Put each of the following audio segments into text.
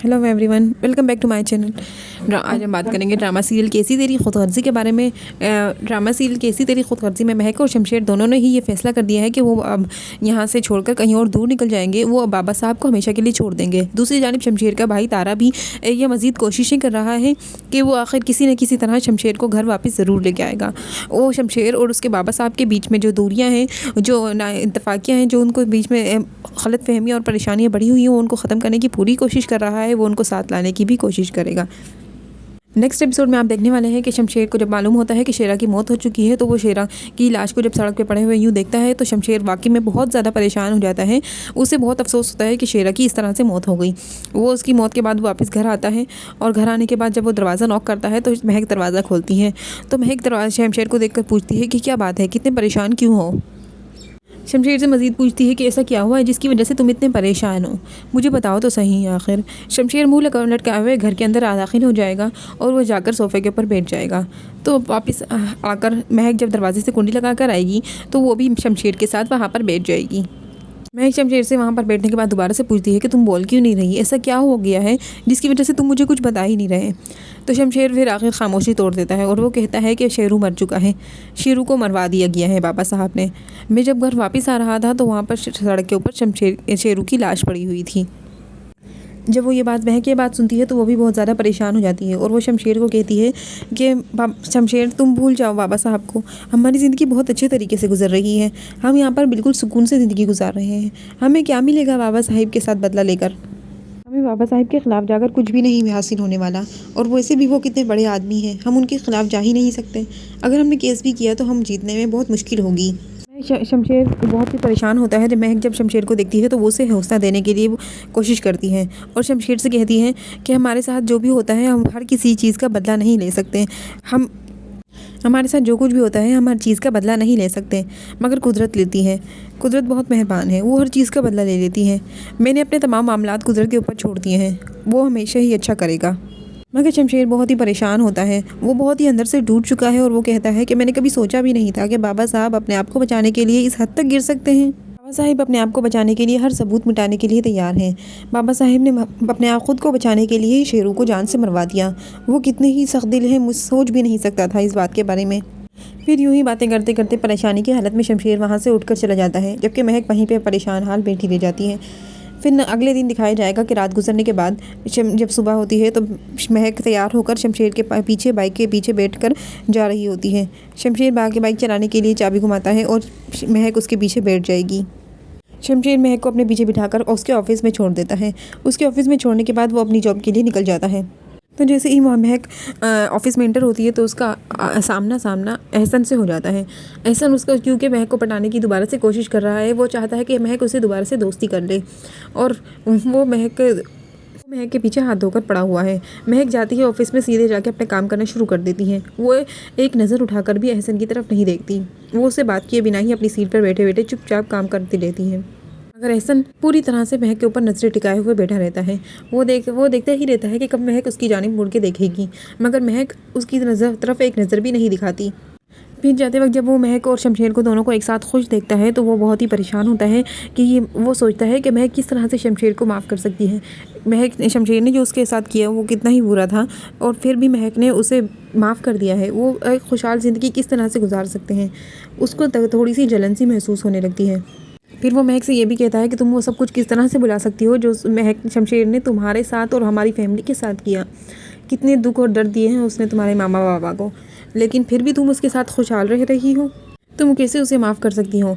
Hello everyone, welcome back to my channel. आज हम बात करेंगे ड्रामा सीरियल कैसी तेरी खुदगर्जी के बारे में। ड्रामा सीरियल कैसी तेरी खुदगर्जी में महक और शमशेर दोनों ने ही ये फैसला कर दिया है कि वो अब यहाँ से छोड़कर कहीं और दूर निकल जाएंगे। वो अब बाबा साहब को हमेशा के लिए छोड़ देंगे। दूसरी जानिब शमशेर का भाई तारा भी ये मज़ीद कोशिशें कर रहा है कि वो आखिर किसी न किसी तरह शमशेर को घर वापस ज़रूर लेके आएगा। वो शमशेर और उसके बाबा साहब के बीच में जो दूरियाँ हैं, जो नाइतफाकियाँ हैं, जो उनको बीच में गलत फहमियाँ और परेशानियाँ बढ़ी हुई हैं, वो उनको ख़त्म करने की पूरी कोशिश कर रहा है। वो उनको साथ लाने की भी कोशिश करेगा। नेक्स्ट एपिसोड में आप देखने वाले हैं कि शमशेर को जब मालूम होता है कि शेरा की मौत हो चुकी है, तो वो शेरा की लाश को जब सड़क पे पड़े हुए यूँ देखता है तो शमशेर वाकई में बहुत ज़्यादा परेशान हो जाता है। उसे बहुत अफसोस होता है कि शेरा की इस तरह से मौत हो गई। वो उसकी मौत के बाद वापस घर आता है और घर आने के बाद जब वो दरवाज़ा नॉक करता है तो महक दरवाज़ा खोलती है। तो महक दरवाज़ा शमशेर को देख कर पूछती है कि क्या बात है, कितने परेशान क्यों हो। शमशेर से मज़ीद पूछती है कि ऐसा क्या हुआ है जिसकी वजह से तुम इतने परेशान हो, मुझे बताओ तो सही। आखिर शमशेर मुँह लटकाए हुए घर के अंदर दाखिल हो जाएगा और वह जाकर सोफ़े के ऊपर बैठ जाएगा। तो वापस आकर महक जब दरवाजे से कुंडी लगा कर आएगी तो वो भी शमशेर के साथ वहाँ पर बैठ जाएगी। महक शमशेर से वहाँ पर बैठने के बाद दोबारा से पूछती है कि तुम बोल क्यों नहीं रही, ऐसा क्या हो गया है जिसकी वजह से तुम मुझे कुछ बता ही नहीं रहे। तो शमशेर फिर आखिर खामोशी तोड़ देता है और वो कहता है कि शेरू मर चुका है, शेरू को मरवा दिया गया है बाबा साहब ने। मैं जब घर वापस आ रहा था तो वहाँ पर सड़क के ऊपर शेरू की लाश पड़ी हुई थी। जब वो महक ये बात सुनती है तो वो भी बहुत ज़्यादा परेशान हो जाती है और वो शमशेर को कहती है कि शमशेर तुम भूल जाओ बाबा साहब को, हमारी ज़िंदगी बहुत अच्छे तरीके से गुजर रही है, हम यहाँ पर बिल्कुल सुकून से ज़िंदगी गुजार रहे हैं। हमें क्या मिलेगा बाबा साहब के साथ बदला लेकर, हमें बाबा साहब के ख़िलाफ़ जाकर कुछ भी नहीं हासिल होने वाला। और वैसे भी वो कितने बड़े आदमी हैं, हम उनके ख़िलाफ़ जा ही नहीं सकते। अगर हमने केस भी किया तो हम जीतने में बहुत मुश्किल होगी। शमशेर बहुत ही परेशान होता है। महक जब शमशेर को देखती है तो वो उसे हौसला देने के लिए कोशिश करती है और शमशेर से कहती है कि हमारे साथ जो भी होता है हम हर किसी चीज़ का बदला नहीं ले सकते। हमारे साथ जो कुछ भी होता है हम हर चीज़ का बदला नहीं ले सकते, मगर कुदरत लेती है। कुदरत बहुत मेहरबान है, वो हर चीज़ का बदला ले लेती है। मैंने अपने तमाम मामलात कुदरत के ऊपर छोड़ दिए हैं, वो हमेशा ही अच्छा करेगा। मगर शमशेर बहुत ही परेशान होता है, वो बहुत ही अंदर से टूट चुका है और वो कहता है कि मैंने कभी सोचा भी नहीं था कि बाबा साहब अपने आप को बचाने के लिए इस हद तक गिर सकते हैं। बाबा साहब अपने आप को बचाने के लिए हर सबूत मिटाने के लिए तैयार हैं। बाबा साहब ने अपने आप खुद को बचाने के लिए ही शेरू को जान से मरवा दिया। वो कितने ही सख्त दिल हैं, मुझ सोच भी नहीं सकता था इस बात के बारे में। फिर यूं ही बातें करते करते परेशानी की हालत में शमशेर वहाँ से उठकर चला जाता है, जबकि महक वहीं पर परेशान हाल बैठी रह जाती है। फिर अगले दिन दिखाया जाएगा कि रात गुजरने के बाद जब सुबह होती है तो महक तैयार होकर शमशेर के पीछे बाइक के पीछे बैठकर जा रही होती है। शमशेर बाइक चलाने के लिए चाबी घुमाता है और महक उसके पीछे बैठ जाएगी। शमशेर महक को अपने पीछे बिठाकर उसके ऑफिस में छोड़ देता है। उसके ऑफिस में छोड़ने के बाद वो अपनी जॉब के लिए निकल जाता है। तो जैसे ही महक ऑफिस में एंटर होती है तो उसका सामना एहसन से हो जाता है। एहसन उसका क्योंकि महक को पटाने की दोबारा से कोशिश कर रहा है। वो चाहता है कि महक उसे दोबारा से दोस्ती कर ले और वो महक के पीछे हाथ धोकर पड़ा हुआ है। महक जाती है ऑफिस में, सीधे जाके अपने काम करना शुरू कर देती है। वो एक नज़र उठाकर भी एहसन की तरफ नहीं देखती। वो उससे बात किए बिना ही अपनी सीट पर बैठे बैठे चुपचाप काम करती रहती है। मगर एहसन पूरी तरह से महक के ऊपर नज़रें टिकाए हुए बैठा रहता है। वो देखता ही रहता है कि कब महक उसकी जानिब मुड़ के देखेगी, मगर महक उसकी तरफ एक नज़र भी नहीं दिखाती। फिर जाते वक्त जब वो महक और शमशेर को दोनों को एक साथ खुश देखता है तो वो बहुत ही परेशान होता है कि वो सोचता है कि महक किस तरह से शमशेर को माफ़ कर सकती है। शमशेर ने जो उसके साथ किया वो कितना ही बुरा था और फिर भी महक ने उसे माफ़ कर दिया है। वो एक खुशहाल ज़िंदगी किस तरह से गुजार सकते हैं, उसको थोड़ी सी जलन सी महसूस होने लगती है। फिर वो महक से ये भी कहता है कि तुम वो सब कुछ किस तरह से भुला सकती हो जो शमशेर ने तुम्हारे साथ और हमारी फैमिली के साथ किया। कितने दुख और दर्द दिए हैं उसने तुम्हारे मामा बाबा को, लेकिन फिर भी तुम उसके साथ खुशहाल रह रही हो। तुम कैसे उसे माफ़ कर सकती हो।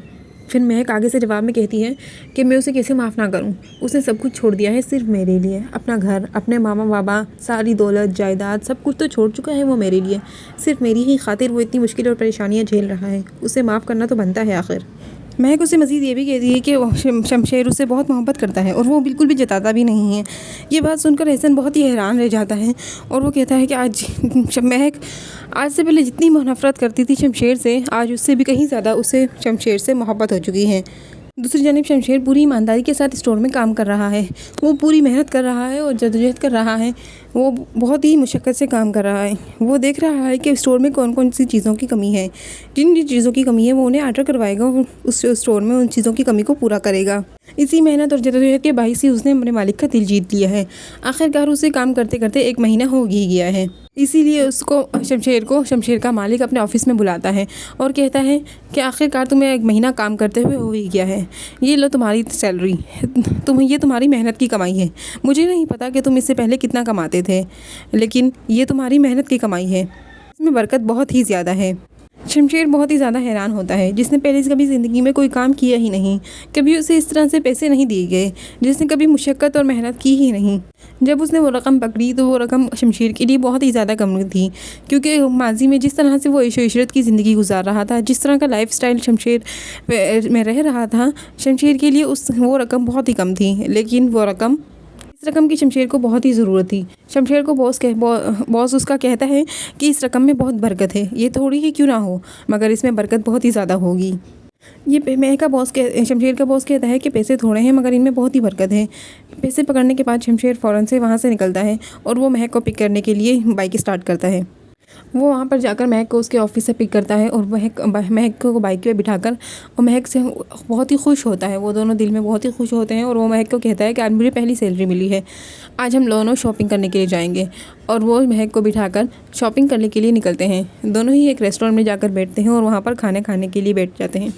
फिर महक आगे से जवाब में कहती है कि मैं उसे कैसे माफ़ ना करूं, उसने सब कुछ छोड़ दिया है सिर्फ मेरे लिए। अपना घर, अपने मामा बाबा, सारी दौलत जायदाद सब कुछ तो छोड़ चुका है वो मेरे लिए। सिर्फ मेरी ही खातिर वो इतनी मुश्किल और परेशानियाँ झेल रहा है, उसे माफ़ करना तो बनता है। आखिर महक उसे मज़ीद ये भी कहती है कि शमशेर उससे बहुत मोहब्बत करता है और वो बिल्कुल भी जताता भी नहीं है। ये बात सुनकर एहसन बहुत ही हैरान रह जाता है और वो कहता है कि महक आज से पहले जितनी नफरत करती थी शमशेर से, आज उससे भी कहीं ज़्यादा उसे शमशेर से मोहब्बत हो चुकी है। दूसरी जानिब शमशेर पूरी ईमानदारी के साथ स्टोर में काम कर रहा है। वो पूरी मेहनत कर रहा है और जद्दोजहद कर रहा है। वो बहुत ही मुशक्क़त से काम कर रहा है। वो देख रहा है कि स्टोर में कौन कौन सी चीज़ों की कमी है। जिन जिन चीज़ों की कमी है वो उन्हें ऑर्डर करवाएगा और उस स्टोर में उन चीज़ों की कमी को पूरा करेगा। इसी मेहनत और जद्दोजहद के बाइस ही उसने अपने मालिक का दिल जीत लिया है। आखिरकार उसे काम करते करते 1 महीना हो ही गया है। इसीलिए उसको शमशेर का मालिक अपने ऑफ़िस में बुलाता है और कहता है कि आखिरकार तुम्हें 1 महीना काम करते हुए हो ही गया है। ये लो तुम्हारी सैलरी, ये तुम्हारी मेहनत की कमाई है। मुझे नहीं पता कि तुम इससे पहले कितना कमाते थे, लेकिन ये तुम्हारी मेहनत की कमाई है। इसमें बरकत बहुत ही ज़्यादा है। शमशेर बहुत ही ज़्यादा हैरान होता है, जिसने पहले कभी ज़िंदगी में कोई काम किया ही नहीं। कभी उसे इस तरह से पैसे नहीं दिए गए, जिसने कभी मुशक्क़त और मेहनत की ही नहीं। जब उसने वो रकम पकड़ी तो वो रकम शमशेर के लिए बहुत ही ज़्यादा कम थी, क्योंकि माजी में जिस तरह से वो ऐशो इशरत की ज़िंदगी गुजार रहा था, जिस तरह का लाइफस्टाइल शमशेर में रह रहा था, शमशेर के लिए वो रकम बहुत ही कम थी। लेकिन इस रकम की शमशेर को बहुत ही ज़रूरत थी। शमशेर को बॉस उसका कहता है कि इस रकम में बहुत बरकत है, ये थोड़ी ही क्यों ना हो, मगर इसमें बरकत बहुत ही ज़्यादा होगी। शमशेर का बॉस कहता है कि पैसे थोड़े हैं मगर इनमें बहुत ही बरकत है। पैसे पकड़ने के बाद शमशेर फ़ौरन से वहाँ से निकलता है और वो महक को पिक करने के लिए बाइक स्टार्ट करता है। वो वहाँ पर जाकर महक को उसके ऑफ़िस से पिक करता है और महक को बाइक पे बिठाकर और महक से बहुत ही खुश होता है। वो दोनों दिल में बहुत ही खुश होते हैं और वो महक को कहता है कि आज मुझे पहली सैलरी मिली है, आज हम दोनों शॉपिंग करने के लिए जाएंगे। और वो महक को बिठाकर शॉपिंग करने के लिए निकलते हैं। दोनों ही एक रेस्टोरेंट में जाकर बैठते हैं और वहाँ पर खाना खाने के लिए बैठ जाते हैं।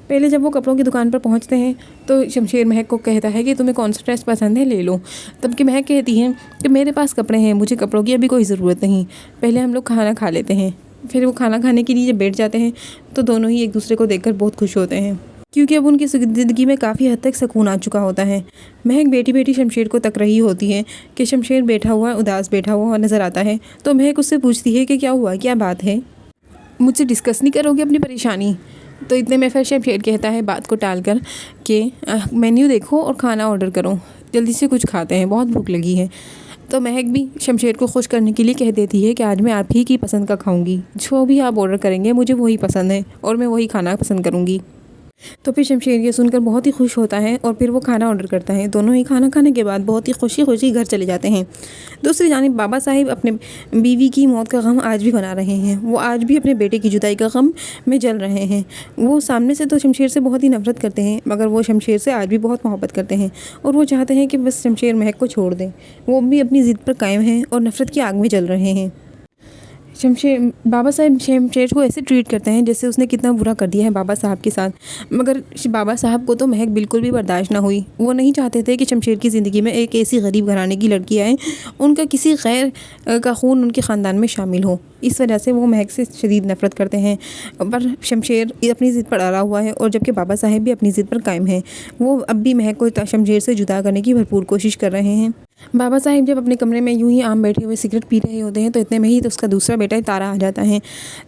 पहले जब वो कपड़ों की दुकान पर पहुंचते हैं तो शमशेर महक को कहता है कि तुम्हें कौन सा ड्रेस पसंद है, ले लो। तब कि महक कहती है कि मेरे पास कपड़े हैं, मुझे कपड़ों की अभी कोई ज़रूरत नहीं, पहले हम लोग खाना खा लेते हैं। फिर वो खाना खाने के लिए जब बैठ जाते हैं तो दोनों ही एक दूसरे को देखकर बहुत खुश होते हैं, क्योंकि अब उनकी ज़िंदगी में काफ़ी हद तक सुकून आ चुका होता है। महक बैठी बैठी शमशेर को तक रही होती है कि शमशेर बैठा हुआ उदास बैठा हुआ नज़र आता है। तो महक उससे पूछती है कि क्या हुआ, क्या बात है, मुझसे डिस्कस नहीं करोगे अपनी परेशानी? तो इतने में फिर शमशेर कहता है बात को टालकर कि मेन्यू देखो और खाना ऑर्डर करो, जल्दी से कुछ खाते हैं, बहुत भूख लगी है। तो महक भी शमशेर को खुश करने के लिए कह देती है कि आज मैं आप ही की पसंद का खाऊंगी, जो भी आप ऑर्डर करेंगे मुझे वही पसंद है और मैं वही खाना पसंद करूंगी। तो फिर शमशेर ये सुनकर बहुत ही खुश होता है और फिर वो खाना ऑर्डर करता है। दोनों ही खाना खाने के बाद बहुत ही खुशी खुशी घर चले जाते हैं। दूसरी जानिब बाबा साहिब अपने बीवी की मौत का गम आज भी मना रहे हैं। वो आज भी अपने बेटे की जुदाई का गम में जल रहे हैं। वो सामने से तो शमशेर से बहुत ही नफरत करते हैं, मगर वो शमशेर से आज भी बहुत मोहब्बत करते हैं और वो चाहते हैं कि बस शमशेर महक को छोड़ दें। वो भी अपनी ज़िद पर कायम हैं और नफरत की आग में जल रहे हैं। बाबा साहब शमशेर को ऐसे ट्रीट करते हैं जैसे उसने कितना बुरा कर दिया है बाबा साहब के साथ, मगर बाबा साहब को तो महक बिल्कुल भी बर्दाश्त ना हुई। वो नहीं चाहते थे कि शमशेर की ज़िंदगी में एक ऐसी गरीब घराने की लड़की आए, उनका किसी गैर का खून उनके ख़ानदान में शामिल हो। इस वजह से वो महक से शदीद नफ़रत करते हैं। पर शमशेर अपनी ज़िद पर अड़ा हुआ है और जबकि बाबा साहब भी अपनी ज़िद पर कायम हैं। वो अब भी महक को शमशेर से जुदा करने की भरपूर कोशिश कर रहे हैं। बाबा साहिब जब अपने कमरे में यूं ही आम बैठे हुए सिगरेट पी रहे होते हैं तो इतने में ही तो उसका दूसरा बेटा तारा आ जाता है।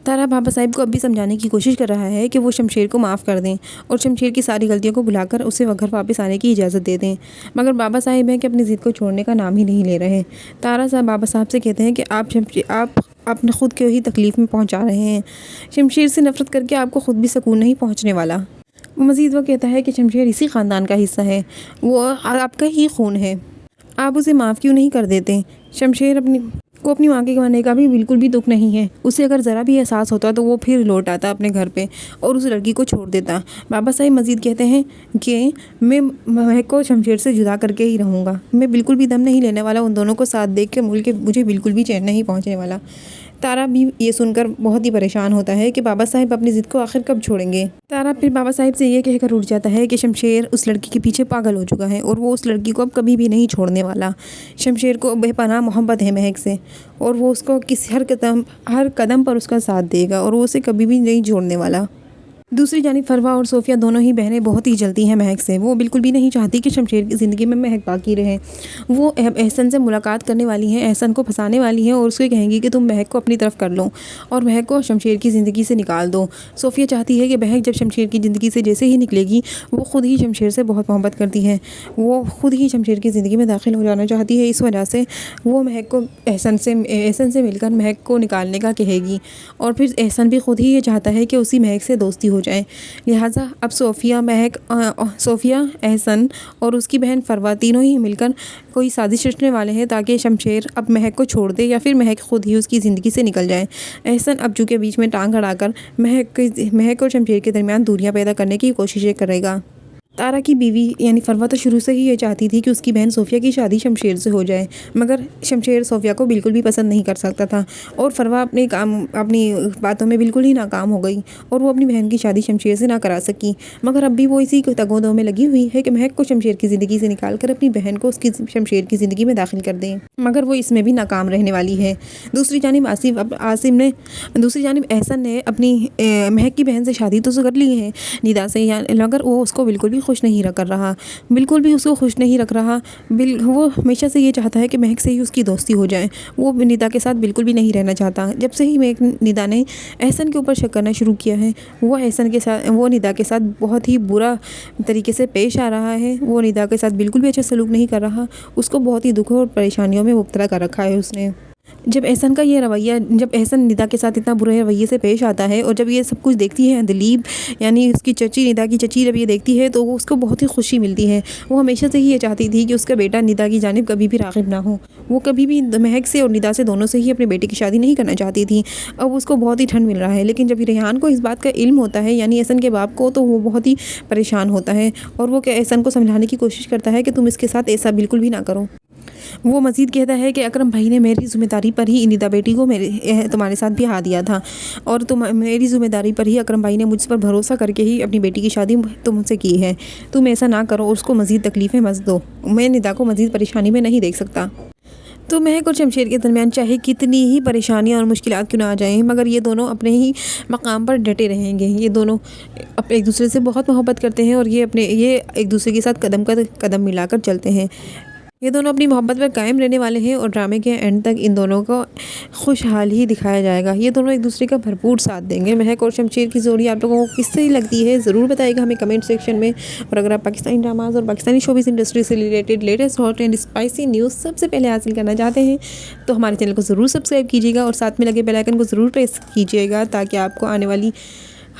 तारा बाबा साहिब को अब भी समझाने की कोशिश कर रहा है कि वो शमशेर को माफ़ कर दें और शमशेर की सारी गलतियों को भुलाकर उसे घर वापस आने की इजाज़त दे दें, मगर बाबा साहिब हैं कि अपनी ज़िद को छोड़ने का नाम ही नहीं ले रहे। तारा साहब बाबा साहब से कहते हैं कि आप अपने ख़ुद को ही तकलीफ़ में पहुँचा रहे हैं। शमशेर से नफ़रत करके आपको ख़ुद भी सुकून नहीं पहुँचने वाला। मज़ीद वो कहता है कि शमशेर इसी ख़ानदान का हिस्सा है, वो आपका ही खून है, आप उसे माफ़ क्यों नहीं कर देते? शमशेर अपनी माँ के गंवाने का भी बिल्कुल भी दुख नहीं है। उसे अगर ज़रा भी एहसास होता तो वो फिर लौट आता अपने घर पे और उस लड़की को छोड़ देता। बाबा साहिब मज़ीद कहते हैं कि मैं महक को शमशेर से जुदा करके ही रहूँगा। मैं बिल्कुल भी दम नहीं लेने वाला उन दोनों को साथ देख के मुझे बिल्कुल भी चैन नहीं पहुँचने वाला। तारा भी ये सुनकर बहुत ही परेशान होता है कि बाबा साहिब अपनी ज़िद को आखिर कब छोड़ेंगे। तारा फिर बाबा साहिब से ये कहकर उठ जाता है कि शमशेर उस लड़की के पीछे पागल हो चुका है और वो उस लड़की को अब कभी भी नहीं छोड़ने वाला। शमशेर को बेपनाह मोहब्बत है महक से और वो उसको हर कदम पर उसका साथ देगा और वो उसे कभी भी नहीं छोड़ने वाला। दूसरी जानिब फरवा और सोफिया दोनों ही बहनें बहुत ही जलती हैं महक से। वो बिल्कुल भी नहीं चाहती कि शमशेर की ज़िंदगी में महक बाकी रहे। वो एहसन से मुलाकात करने वाली हैं, एहसन को फंसाने वाली हैं और उसको कहेंगी कि तुम महक को अपनी तरफ कर लो और महक को शमशेर की ज़िंदगी से निकाल दो। सोफिया चाहती है कि महक जब शमशेर की ज़िंदगी से जैसे ही निकलेगी वो ख़ुद ही शमशेर से बहुत मोहब्बत करती है, वो ख़ुद ही शमशेर की ज़िंदगी में दाखिल हो जाना चाहती है। इस वजह से वो महक को एहसन से मिलकर महक को निकालने का कहेगी और फिर एहसन भी ख़ुद ही ये चाहता है कि उसी महक से दोस्ती हो जाएं। लिहाजा अब सोफ़िया, एहसन और उसकी बहन फरवा तीनों ही मिलकर कोई साजिश रचने वाले हैं ताकि शमशेर अब महक को छोड़ दे या फिर महक खुद ही उसकी ज़िंदगी से निकल जाए। एहसन अब चूँकि बीच में टांग अड़ाकर महक और शमशेर के दरमियान दूरियां पैदा करने की कोशिशें करेगा। तारा की बीवी यानी फरवा तो शुरू से ही ये चाहती थी कि उसकी बहन सोफ़िया की शादी शमशेर से हो जाए, मगर शमशेर सोफ़िया को बिल्कुल भी पसंद नहीं कर सकता था और फरवा अपनी बातों में बिल्कुल ही नाकाम हो गई और वो अपनी बहन की शादी शमशेर से ना करा सकी। मगर अब भी वो इसी तगोदों में लगी हुई है कि महक को शमशेर की ज़िंदगी से निकाल कर अपनी बहन को उसकी शमशेर की ज़िंदगी में दाखिल कर दें, मगर वो इसमें भी नाकाम रहने वाली है। दूसरी जानिब एहसन ने अपनी महक की बहन से शादी तो कर ली है निदा से, मगर वो उसको बिल्कुल भी खुश नहीं कर रहा, बिल्कुल भी उसको खुश नहीं रख रहा। वो हमेशा से ये चाहता है कि महक से ही उसकी दोस्ती हो जाए, वो निदा के साथ बिल्कुल भी नहीं रहना चाहता। जब से ही निदा ने एहसन के ऊपर शक करना शुरू किया है, वो निदा के साथ बहुत ही बुरा तरीके से पेश आ रहा है। वो निदा के साथ बिल्कुल भी अच्छा सलूक नहीं कर रहा, उसको बहुत ही दुख और परेशानियों में मुब्तला कर रखा है उसने। जब एहसन निदा के साथ इतना बुरे रवैये से पेश आता है और जब ये सब कुछ देखती है दिलीप यानी उसकी चची, निदा की चची, जब ये देखती है तो वो उसको बहुत ही खुशी मिलती है। वो हमेशा से ही ये चाहती थी कि उसका बेटा निदा की जानिब कभी भी राग़िब ना हो। वो कभी भी महक से और निदा से दोनों से ही अपने बेटे की शादी नहीं करना चाहती थी। अब उसको बहुत ही ठंड मिल रहा है, लेकिन जब रेहान को इस बात का इल्म होता है यानी एहसन के बाप को, तो वो बहुत ही परेशान होता है और वो एहसन को समझाने की कोशिश करता है कि तुम इसके साथ ऐसा बिल्कुल भी ना करो। वो मज़ीद कहता है कि अकरम भाई ने मेरी ज़िम्मेदारी पर ही निदा बेटी को तुम्हारे साथ भी हाँ दिया था और मेरी ज़िम्मेदारी पर ही अकरम भाई ने मुझ पर भरोसा करके ही अपनी बेटी की शादी तुमसे की है। तुम ऐसा ना करो, उसको मज़ीद तकलीफ़ें मत दो। मैं निदा को मज़ीद परेशानी में नहीं देख सकता। तो महक और शमशेर के दरमियान चाहे कितनी ही परेशानियां और मुश्किलात क्यों ना आ जाएं, मगर ये दोनों अपने ही मकाम पर डटे रहेंगे। ये दोनों एक दूसरे से बहुत मोहब्बत करते हैं और ये एक दूसरे के साथ कदम मिलाकर चलते हैं। ये दोनों अपनी मोहब्बत पर कायम रहने वाले हैं और ड्रामे के एंड तक इन दोनों को खुशहाल ही दिखाया जाएगा। ये दोनों एक दूसरे का भरपूर साथ देंगे। महक और शमशेर की जोड़ी आप लोगों को किस तरह लगती है ज़रूर बताइएगा हमें कमेंट सेक्शन में। और अगर आप पाकिस्तानी ड्रामाज और पाकिस्तानी शोबिज़ इंडस्ट्री से related latest hot and spicy news सबसे पहले हासिल करना चाहते हैं तो हमारे चैनल को ज़रूर सब्सक्राइब कीजिएगा और साथ में लगे बेल आइकन को ज़रूर प्रेस कीजिएगा ताकि आपको आने वाली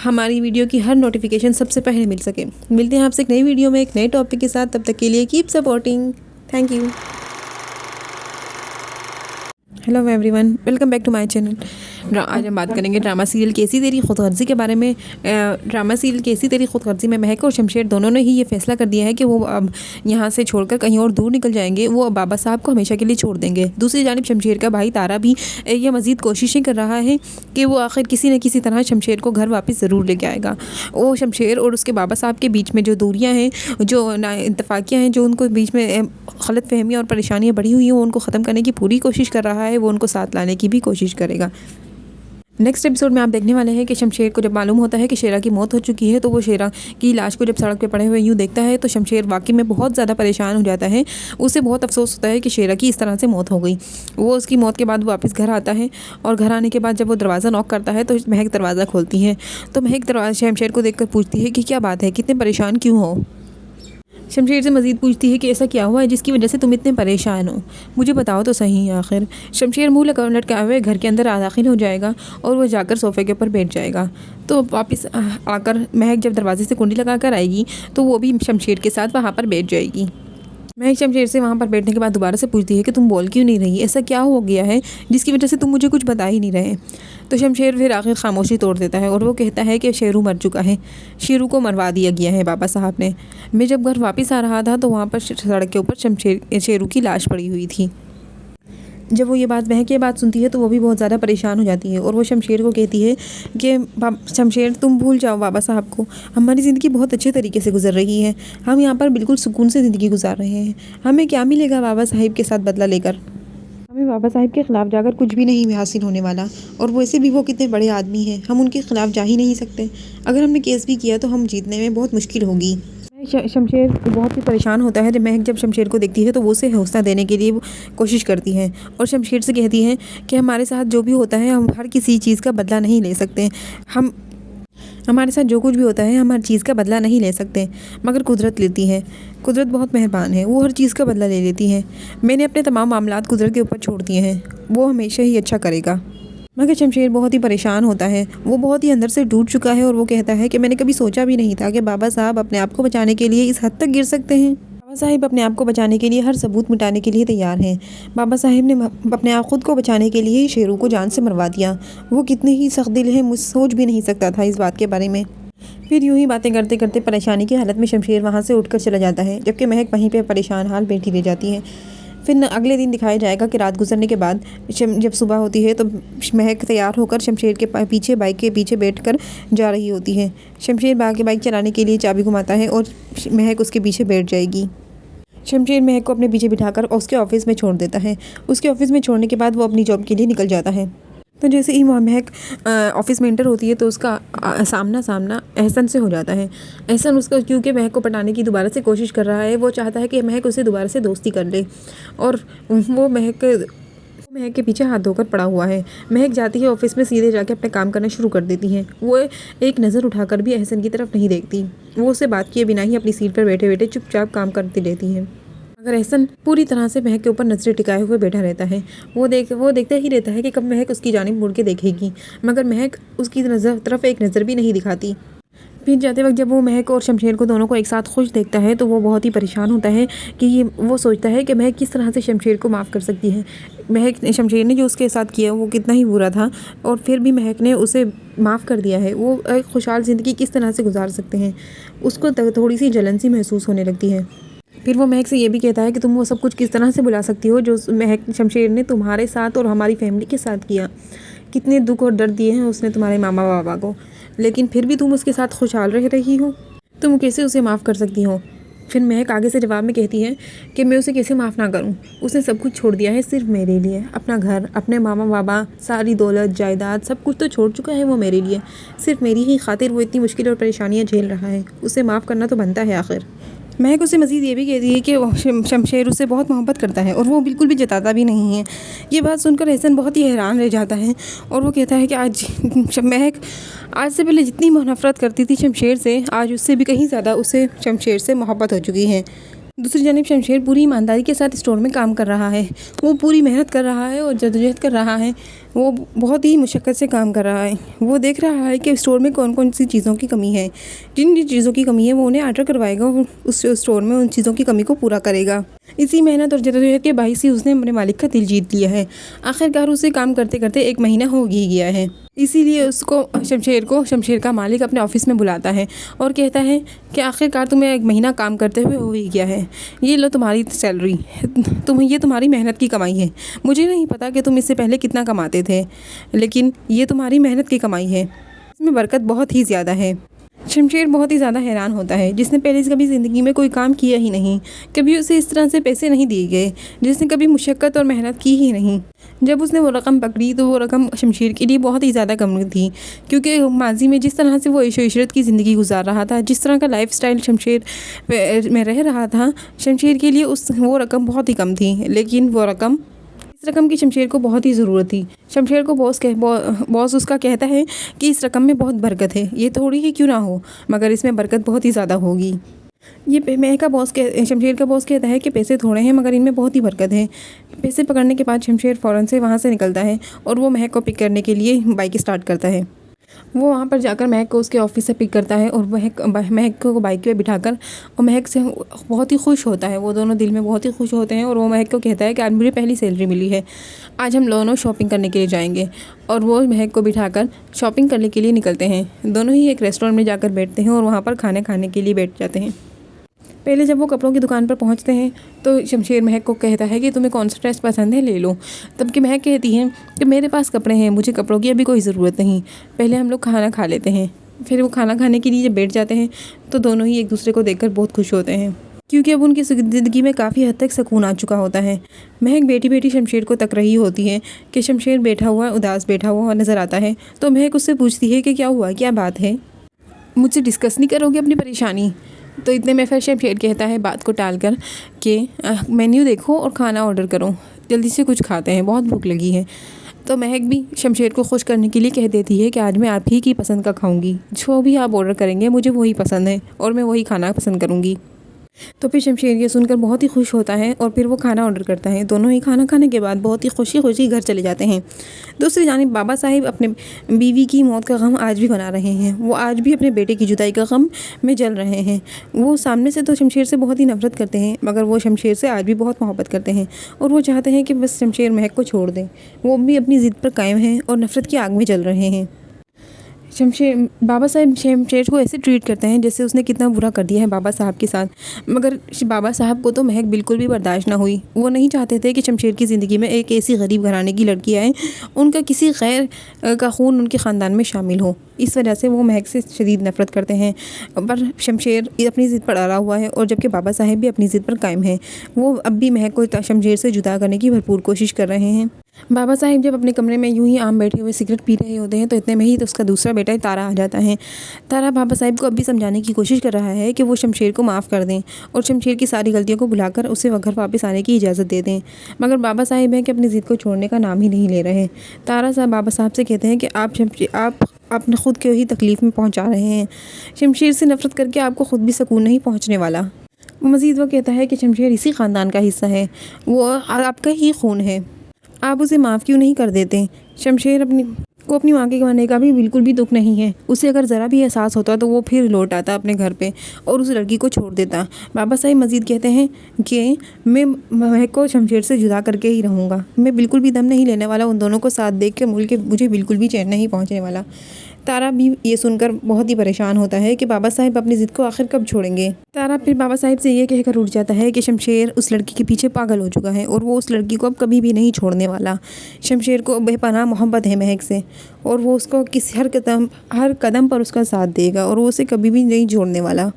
हमारी वीडियो की हर नोटिफिकेशन सबसे पहले मिल सके। मिलते हैं आपसे एक नई वीडियो में एक नए टॉपिक के साथ। तब तक के लिए keep supporting. Thank you. Hello everyone, welcome back to my channel. आज हम बात करेंगे ड्रामा सीरियल कैसी तेरी खुदगर्जी के बारे में। ड्रामा सीरियल कैसी तेरी खुदगर्जी में महक और शमशेर दोनों ने ही ये फैसला कर दिया है कि वो अब यहाँ से छोड़कर कहीं और दूर निकल जाएंगे। वो बाबा साहब को हमेशा के लिए छोड़ देंगे। दूसरी जानिब शमशेर का भाई तारा भी ये मज़ीद कोशिशें कर रहा है कि वो आखिर किसी न किसी तरह शमशेर को घर वापस ज़रूर लेके आएगा। वो शमशेर और उसके बाबा साहब के बीच में जो दूरियाँ हैं, जो नाइतफाकियाँ हैं, जो उनको बीच में गलत फहमियाँ और परेशानियाँ बढ़ी हुई हैं, वो उनको ख़त्म करने की पूरी कोशिश कर रहा है। वो उनको साथ लाने की भी कोशिश करेगा। नेक्स्ट एपिसोड में आप देखने वाले हैं कि शमशेर को जब मालूम होता है कि शेरा की मौत हो चुकी है तो वो शेरा की लाश को जब सड़क पे पड़े हुए यूँ देखता है तो शमशेर वाकई में बहुत ज़्यादा परेशान हो जाता है। उसे बहुत अफसोस होता है कि शेरा की इस तरह से मौत हो गई। वो उसकी मौत के बाद वापस घर आता है और घर आने के बाद जब वो दरवाज़ा नॉक करता है तो महक दरवाज़ा खोलती है। तो महक शमशेर को देख कर पूछती है कि क्या बात है, कितने परेशान क्यों हो। शमशेर से मज़ीद पूछती है कि ऐसा क्या हुआ है जिसकी वजह से तुम इतने परेशान हो, मुझे बताओ तो सही। आखिर शमशेर मुँह लटकाए हुए घर के अंदर दाखिल हो जाएगा और वो जाकर सोफ़े के ऊपर बैठ जाएगा। तो वापस आकर महक जब दरवाजे से कुंडी लगा कर आएगी तो वो भी शमशेर के साथ वहाँ पर बैठ जाएगी। महक शमशेर से वहाँ पर बैठने के बाद दोबारा से पूछती है कि तुम बोल क्यों नहीं रही, ऐसा क्या हो गया है जिसकी वजह से तुम मुझे कुछ बता ही नहीं रहे। तो शमशेर फिर आखिर खामोशी तोड़ देता है और वो कहता है कि शेरू मर चुका है, शेरू को मरवा दिया गया है बाबा साहब ने। मैं जब घर वापस आ रहा था तो वहाँ पर सड़क के ऊपर शेरू की लाश पड़ी हुई थी। जब वो महक ये बात सुनती है तो वो भी बहुत ज़्यादा परेशान हो जाती है और वो शमशेर को कहती है कि शमशेर तुम भूल जाओ बाबा साहब को, हमारी ज़िंदगी बहुत अच्छे तरीके से गुजर रही है, हम यहाँ पर बिल्कुल सुकून से ज़िंदगी गुजार रहे हैं। हमें क्या मिलेगा बाबा साहब के साथ बदला लेकर, हमें बाबा साहब के ख़िलाफ़ जाकर कुछ भी नहीं हासिल होने वाला। और वैसे भी वो कितने बड़े आदमी हैं, हम उनके ख़िलाफ़ जा ही नहीं सकते। अगर हमने केस भी किया तो हम जीतने में बहुत मुश्किल होगी। शमशेर बहुत ही परेशान होता है। जब शमशेर को देखती है तो वो उसे हौसला देने के लिए कोशिश करती है और शमशेर से कहती है कि हमारे साथ जो भी होता है हम हर किसी चीज़ का बदला नहीं ले सकते। हमारे साथ जो कुछ भी होता है हम हर चीज़ का बदला नहीं ले सकते, मगर कुदरत लेती है। कुदरत बहुत मेहरबान है, वो हर चीज़ का बदला ले लेती है। मैंने अपने तमाम मामलात कुदरत के ऊपर छोड़ दिए हैं, वो हमेशा ही अच्छा करेगा। मगर शमशेर बहुत ही परेशान होता है, वो बहुत ही अंदर से टूट चुका है और वो कहता है कि मैंने कभी सोचा भी नहीं था कि बाबा साहब अपने आप को बचाने के लिए इस हद तक गिर सकते हैं। बाबा साहिब अपने आप को बचाने के लिए हर सबूत मिटाने के लिए तैयार हैं। बाबा साहिब ने अपने आप खुद को बचाने के लिए ही शेरू को जान से मरवा दिया। वो कितने ही सख्त दिल हैं, मुझ सोच भी नहीं सकता था इस बात के बारे में। फिर यूं ही बातें करते करते परेशानी की हालत में शमशेर वहाँ से उठकर चला जाता है, जबकि महक वहीं पे परेशान हाल बैठी रह जाती है। फिर अगले दिन दिखाया जाएगा कि रात गुजरने के बाद जब सुबह होती है तो महक तैयार होकर शमशेर के पीछे बाइक के पीछे बैठकर जा रही होती है। शमशेर बाइक चलाने के लिए चाबी घुमाता है और महक उसके पीछे बैठ जाएगी। शमशेर महक को अपने पीछे बिठाकर उसके ऑफिस में छोड़ देता है। उसके ऑफिस में छोड़ने के बाद वो अपनी जॉब के लिए निकल जाता है। तो जैसे ही महक ऑफिस में एंटर होती है तो उसका सामना एहसन से हो जाता है। एहसन उसका क्योंकि महक को पटाने की दोबारा से कोशिश कर रहा है। वो चाहता है कि महक उससे दोबारा से दोस्ती कर ले और वो महक के पीछे हाथ धोकर पड़ा हुआ है। महक जाती है ऑफिस में, सीधे जाके अपने काम करना शुरू कर देती है। वो एक नज़र उठाकर भी एहसन की तरफ नहीं देखती। वो उससे बात किए बिना ही अपनी सीट पर बैठे बैठे चुपचाप काम करती रहती है। मगर एहसन पूरी तरह से महक के ऊपर नजरें टिकाए हुए बैठा रहता है। वो देखता ही रहता है कि कब महक उसकी जानिब मुड़ के देखेगी, मगर महक उसकी तरफ एक नज़र भी नहीं दिखाती। फिर जाते वक्त जब वो महक और शमशेर को दोनों को एक साथ खुश देखता है तो वो बहुत ही परेशान होता है कि वो सोचता है कि महक किस तरह से शमशेर को माफ़ कर सकती है। महक शमशेर ने जो उसके साथ किया वो कितना ही बुरा था और फिर भी महक ने उसे माफ़ कर दिया है। वो एक खुशहाल ज़िंदगी किस तरह से गुजार सकते हैं, उसको थोड़ी सी जलन सी महसूस होने लगती है। फिर वो महक से ये भी कहता है कि तुम वो सब कुछ किस तरह से भुला सकती हो जो महक शमशेर ने तुम्हारे साथ और हमारी फैमिली के साथ किया। कितने दुख और दर्द दिए हैं उसने तुम्हारे मामा बाबा को, लेकिन फिर भी तुम उसके साथ खुशहाल रह रही हो। तुम कैसे उसे माफ़ कर सकती हो। फिर महक आगे से जवाब में कहती है कि मैं उसे कैसे माफ़ ना करूं। उसने सब कुछ छोड़ दिया है सिर्फ मेरे लिए। अपना घर, अपने मामा बाबा, सारी दौलत जायदाद सब कुछ तो छोड़ चुका है वो मेरे लिए। सिर्फ मेरी ही खातिर वो इतनी मुश्किल और परेशानियाँ झेल रहा है। उसे माफ़ करना तो बनता है आखिर। महक उसे मज़ीद ये भी कहती है कि शमशेर उससे बहुत मोहब्बत करता है और वो बिल्कुल भी जताता भी नहीं है। ये बात सुनकर एहसन बहुत ही हैरान रह जाता है और वो कहता है कि महक आज से पहले जितनी नफरत करती थी शमशेर से, आज उससे भी कहीं ज़्यादा उसे शमशेर से मोहब्बत हो चुकी है। दूसरी जानिब शमशेर पूरी ईमानदारी के साथ स्टोर में काम कर रहा है। वो पूरी मेहनत कर रहा है और जद्दोजहद कर रहा है। वो बहुत ही मुशक्क़त से काम कर रहा है। वो देख रहा है कि स्टोर में कौन कौन सी चीज़ों की कमी है। जिन जिन चीज़ों की कमी है वो उन्हें ऑर्डर करवाएगा और उस स्टोर में उन चीज़ों की कमी को पूरा करेगा। इसी मेहनत और जद्दोजहद के बाइस ही उसने अपने मालिक का दिल जीत लिया है। आखिरकार उसे काम करते करते 1 महीना हो ही गया है। इसीलिए शमशेर का मालिक अपने ऑफिस में बुलाता है और कहता है कि आखिरकार तुम्हें 1 महीना काम करते हुए हो ही गया है। ये लो तुम्हारी सैलरी, ये तुम्हारी मेहनत की कमाई है। मुझे नहीं पता कि तुम इससे पहले कितना कमाते थे, लेकिन ये तुम्हारी मेहनत की कमाई है। इसमें बरकत बहुत ही ज़्यादा है। शमशेर बहुत ही ज़्यादा हैरान होता है, जिसने पहले कभी ज़िंदगी में कोई काम किया ही नहीं। कभी उसे इस तरह से पैसे नहीं दिए गए, जिसने कभी मुशक्क़त और मेहनत की ही नहीं। जब उसने वो रकम पकड़ी तो वो रकम शमशेर के लिए बहुत ही ज़्यादा कम थी, क्योंकि माजी में जिस तरह से वो ऐशो इशरत की ज़िंदगी गुजार रहा था, जिस तरह का लाइफस्टाइल शमशेर में रह रहा था, शमशेर के लिए वो रकम बहुत ही कम थी। लेकिन इस रकम की शमशेर को बहुत ही ज़रूरत थी। शमशेर को बॉस उसका कहता है कि इस रकम में बहुत बरकत है, ये थोड़ी ही क्यों ना हो, मगर इसमें बरकत बहुत ही ज़्यादा होगी। शमशेर का बॉस कहता है कि पैसे थोड़े हैं मगर इनमें बहुत ही बरकत है। पैसे पकड़ने के बाद शमशेर फ़ौरन से वहाँ से निकलता है और वो महक को पिक करने के लिए बाइक स्टार्ट करता है। वो वहाँ पर जाकर महक को उसके ऑफिस से पिक करता है और महक को बाइक पे बिठाकर और महक से बहुत ही खुश होता है। वो दोनों दिल में बहुत ही खुश होते हैं और वो महक को कहता है कि आज मुझे पहली सैलरी मिली है, आज हम दोनों शॉपिंग करने के लिए जाएंगे। और वो महक को बिठाकर शॉपिंग करने के लिए निकलते हैं। दोनों ही एक रेस्टोरेंट में जाकर बैठते हैं और वहाँ पर खाने खाने के लिए बैठ जाते हैं। पहले जब वो कपड़ों की दुकान पर पहुंचते हैं तो शमशेर महक को कहता है कि तुम्हें कौन सा ड्रेस पसंद है, ले लो। तब कि महक कहती है कि मेरे पास कपड़े हैं, मुझे कपड़ों की अभी कोई ज़रूरत नहीं, पहले हम लोग खाना खा लेते हैं। फिर वो खाना खाने के लिए जब बैठ जाते हैं तो दोनों ही एक दूसरे को देखकर बहुत खुश होते हैं, क्योंकि अब उनकी ज़िंदगी में काफ़ी हद तक सुकून आ चुका होता है। महक बैठी बैठी शमशेर को तक रही होती है कि शमशेर बैठा हुआ उदास बैठा हुआ नज़र आता है। तो महक उससे पूछती है कि क्या हुआ, क्या बात है, मुझसे डिस्कस नहीं करोगे अपनी परेशानी। तो इतने में फिर शमशेर कहता है बात को टालकर कि मेन्यू देखो और खाना ऑर्डर करो, जल्दी से कुछ खाते हैं, बहुत भूख लगी है। तो महक भी शमशेर को खुश करने के लिए कह देती है कि आज मैं आप ही की पसंद का खाऊंगी, जो भी आप ऑर्डर करेंगे मुझे वही पसंद है और मैं वही खाना पसंद करूंगी। तो फिर शमशेर ये सुनकर बहुत ही खुश होता है और फिर वो खाना ऑर्डर करता है। दोनों ही खाना खाने के बाद बहुत ही खुशी खुशी घर चले जाते हैं। दूसरी जानिब बाबा साहिब अपने बीवी की मौत का गम आज भी मना रहे हैं। वो आज भी अपने बेटे की जुदाई का गम में जल रहे हैं। वो सामने से तो शमशेर से बहुत ही नफ़रत करते हैं, मगर वो शमशेर से आज भी बहुत मोहब्बत करते हैं और वो चाहते हैं कि बस शमशेर महक को छोड़ दें। वो भी अपनी ज़िद पर कायम हैं और नफ़रत की आग में जल रहे हैं। बाबा साहब शमशेर को ऐसे ट्रीट करते हैं जैसे उसने कितना बुरा कर दिया है बाबा साहब के साथ। मगर बाबा साहब को तो महक बिल्कुल भी बर्दाश्त ना हुई। वो नहीं चाहते थे कि शमशेर की ज़िंदगी में एक ऐसी गरीब घराने की लड़की आए, उनका किसी गैर का खून उनके ख़ानदान में शामिल हो। इस वजह से वो महक से शदीद नफ़रत करते हैं। पर शमशेर अपनी ज़िद पर अड़ा हुआ है और जबकि बाबा साहब भी अपनी ज़िद पर कायम है। वो अब भी महक को शमशेर से जुदा करने की भरपूर कोशिश कर रहे हैं। बाबा साहिब जब अपने कमरे में यूं ही आम बैठे हुए सिगरेट पी रहे होते हैं तो इतने में ही तो उसका दूसरा बेटा तारा आ जाता है। तारा बाबा साहिब को अब भी समझाने की कोशिश कर रहा है कि वो शमशेर को माफ़ कर दें और शमशेर की सारी गलतियों को भुलाकर उसे घर वापस आने की इजाज़त दे दें। मगर बाबा साहिब हैं कि अपनी ज़िद को छोड़ने का नाम ही नहीं ले रहे। तारा साहब बाबा साहब से कहते हैं कि आप अपने ख़ुद को ही तकलीफ़ में पहुँचा रहे हैं। शमशेर से नफ़रत करके आपको ख़ुद भी सुकून नहीं पहुँचने वाला। मज़ीद वो कहता है कि शमशेर इसी ख़ानदान का हिस्सा है, वो आपका ही खून है, आप उसे माफ़ क्यों नहीं कर देते। शमशेर अपनी माँ के गंवाने का भी बिल्कुल भी दुख नहीं है। उसे अगर ज़रा भी एहसास होता तो वो फिर लौट आता अपने घर पे और उस लड़की को छोड़ देता। बाबा साहिब मज़ीद कहते हैं कि मैं महक को शमशेर से जुदा करके ही रहूँगा। मैं बिल्कुल भी दम नहीं लेने वाला उन दोनों को साथ देख के मुझे बिल्कुल भी चैन नहीं पहुँचने वाला। तारा भी ये सुनकर बहुत ही परेशान होता है कि बाबा साहिब अपनी ज़िद को आखिर कब छोड़ेंगे। तारा फिर बाबा साहिब से ये कहकर उठ जाता है कि शमशेर उस लड़की के पीछे पागल हो चुका है और वो उस लड़की को अब कभी भी नहीं छोड़ने वाला। शमशेर को बेपनाह मोहब्बत है महक से और वो उसको हर कदम पर उसका साथ देगा और वो उसे कभी भी नहीं छोड़ने वाला।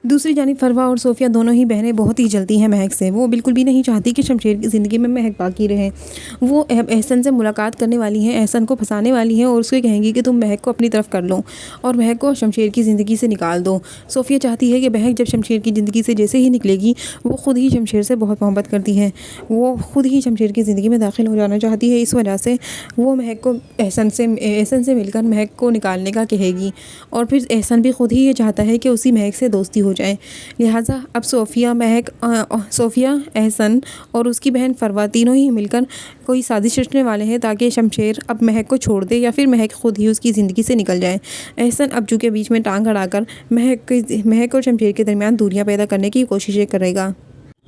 दूसरी जानिब फरवा और सोफ़िया दोनों ही बहनें बहुत ही जलती हैं महक से। वो बिल्कुल भी नहीं चाहती कि शमशेर की ज़िंदगी में महक बाकी रहे। वो एहसन से मुलाकात करने वाली हैं, एहसन को फंसाने वाली हैं और उसको कहेंगी कि तुम महक को अपनी तरफ कर लो और महक को शमशेर की ज़िंदगी से निकाल दो। सोफ़िया चाहती है कि महक जब शमशेर की ज़िंदगी से जैसे ही निकलेगी वो ख़ुद ही शमशेर से बहुत मोहब्बत करती है। वो ख़ुद ही शमशेर की ज़िंदगी में दाखिल हो जाना चाहती है। इस वजह से वो महक को एहसन से मिलकर महक को निकालने का कहेगी और फिर एहसन भी ख़ुद ही ये चाहता है कि उसी महक से दोस्ती हो जाए। लिहाजा अब सोफ़िया, एहसन और उसकी बहन फरवा तीनों ही मिलकर कोई साजिश रचने वाले हैं ताकि शमशेर अब महक को छोड़ दे या फिर महक खुद ही उसकी ज़िंदगी से निकल जाए। एहसन अब के बीच में टांग अड़ाकर महक और शमशेर के दरमियान दूरियां पैदा करने की कोशिशें करेगा।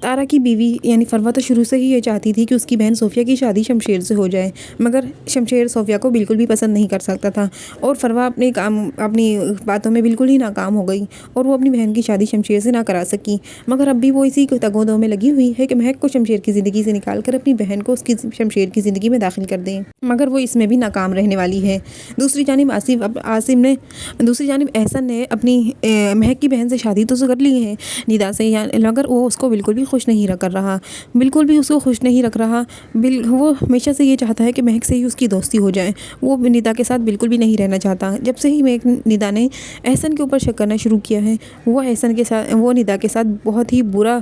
तारा की बीवी यानी फरवा तो शुरू से ही ये चाहती थी कि उसकी बहन सोफ़िया की शादी शमशेर से हो जाए, मगर शमशेर सोफ़िया को बिल्कुल भी पसंद नहीं कर सकता था और फरवा अपनी बातों में बिल्कुल ही नाकाम हो गई और वो अपनी बहन की शादी शमशेर से ना करा सकी। मगर अब भी वो इसी तगोदों में लगी हुई है कि महक को शमशेर की ज़िंदगी से निकाल कर अपनी बहन को उसकी शमशेर की ज़िंदगी में दाखिल कर दें, मगर वो इसमें भी नाकाम रहने वाली है। दूसरी जानिब एहसन ने अपनी महक की बहन से शादी तो कर ली है निदा से, मगर वो उसको बिल्कुल भी खुश नहीं कर रहा, बिल्कुल भी उसको खुश नहीं रख रहा। वो हमेशा से ये चाहता है कि महक से ही उसकी दोस्ती हो जाए। वो निदा के साथ बिल्कुल भी नहीं रहना चाहता। जब से ही निदा ने एहसन के ऊपर शक करना शुरू किया है वो निदा के साथ बहुत ही बुरा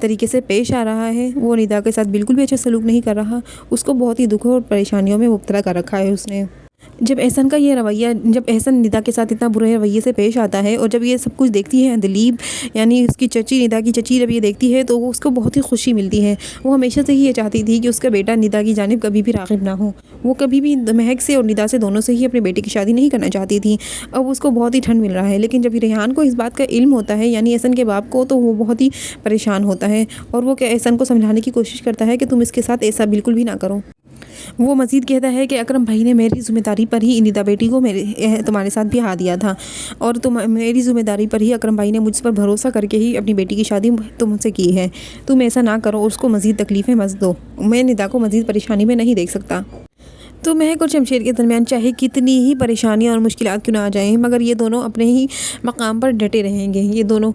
तरीके से पेश आ रहा है। वो निदा के साथ बिल्कुल भी अच्छा सलूक नहीं कर रहा। उसको बहुत ही दुखों और परेशानियों में मुब्तला कर रखा है उसने। जब एहसन निदा के साथ इतना बुरे रवैये से पेश आता है और जब ये सब कुछ देखती है दिलीप यानी उसकी चची, निदा की चची, जब ये देखती है तो उसको बहुत ही खुशी मिलती है। वो हमेशा से ही ये चाहती थी कि उसका बेटा निदा की जानिब कभी भी राग़िब ना हो। वो कभी भी महक से और निदा से दोनों से ही अपने बेटे की शादी नहीं करना चाहती थी। अब उसको बहुत ही ठंड मिल रहा है, लेकिन जब रेहान को इस बात का इल्म होता है यानी एहसन के बाप को, तो वो बहुत ही परेशान होता है और वो एहसन को समझाने की कोशिश करता है कि तुम इसके साथ ऐसा बिल्कुल भी ना करो। वो मज़ीद कहता है कि अकरम भाई ने मेरी ज़िम्मेदारी पर ही निदा बेटी को तुम्हारे साथ भी हाँ दिया था और मेरी ज़िम्मेदारी पर ही अकरम भाई ने मुझ पर भरोसा करके ही अपनी बेटी की शादी तुमसे की है। तुम ऐसा ना करो और उसको मज़ीद तकलीफ़ें मत दो। मैं निदा को मज़ीद परेशानी में नहीं देख सकता। तो महक और शमशेर के दरमियान चाहे कितनी ही परेशानियां और मुश्किलात क्यों ना आ जाएं, मगर ये दोनों अपने ही मकाम पर डटे रहेंगे। ये दोनों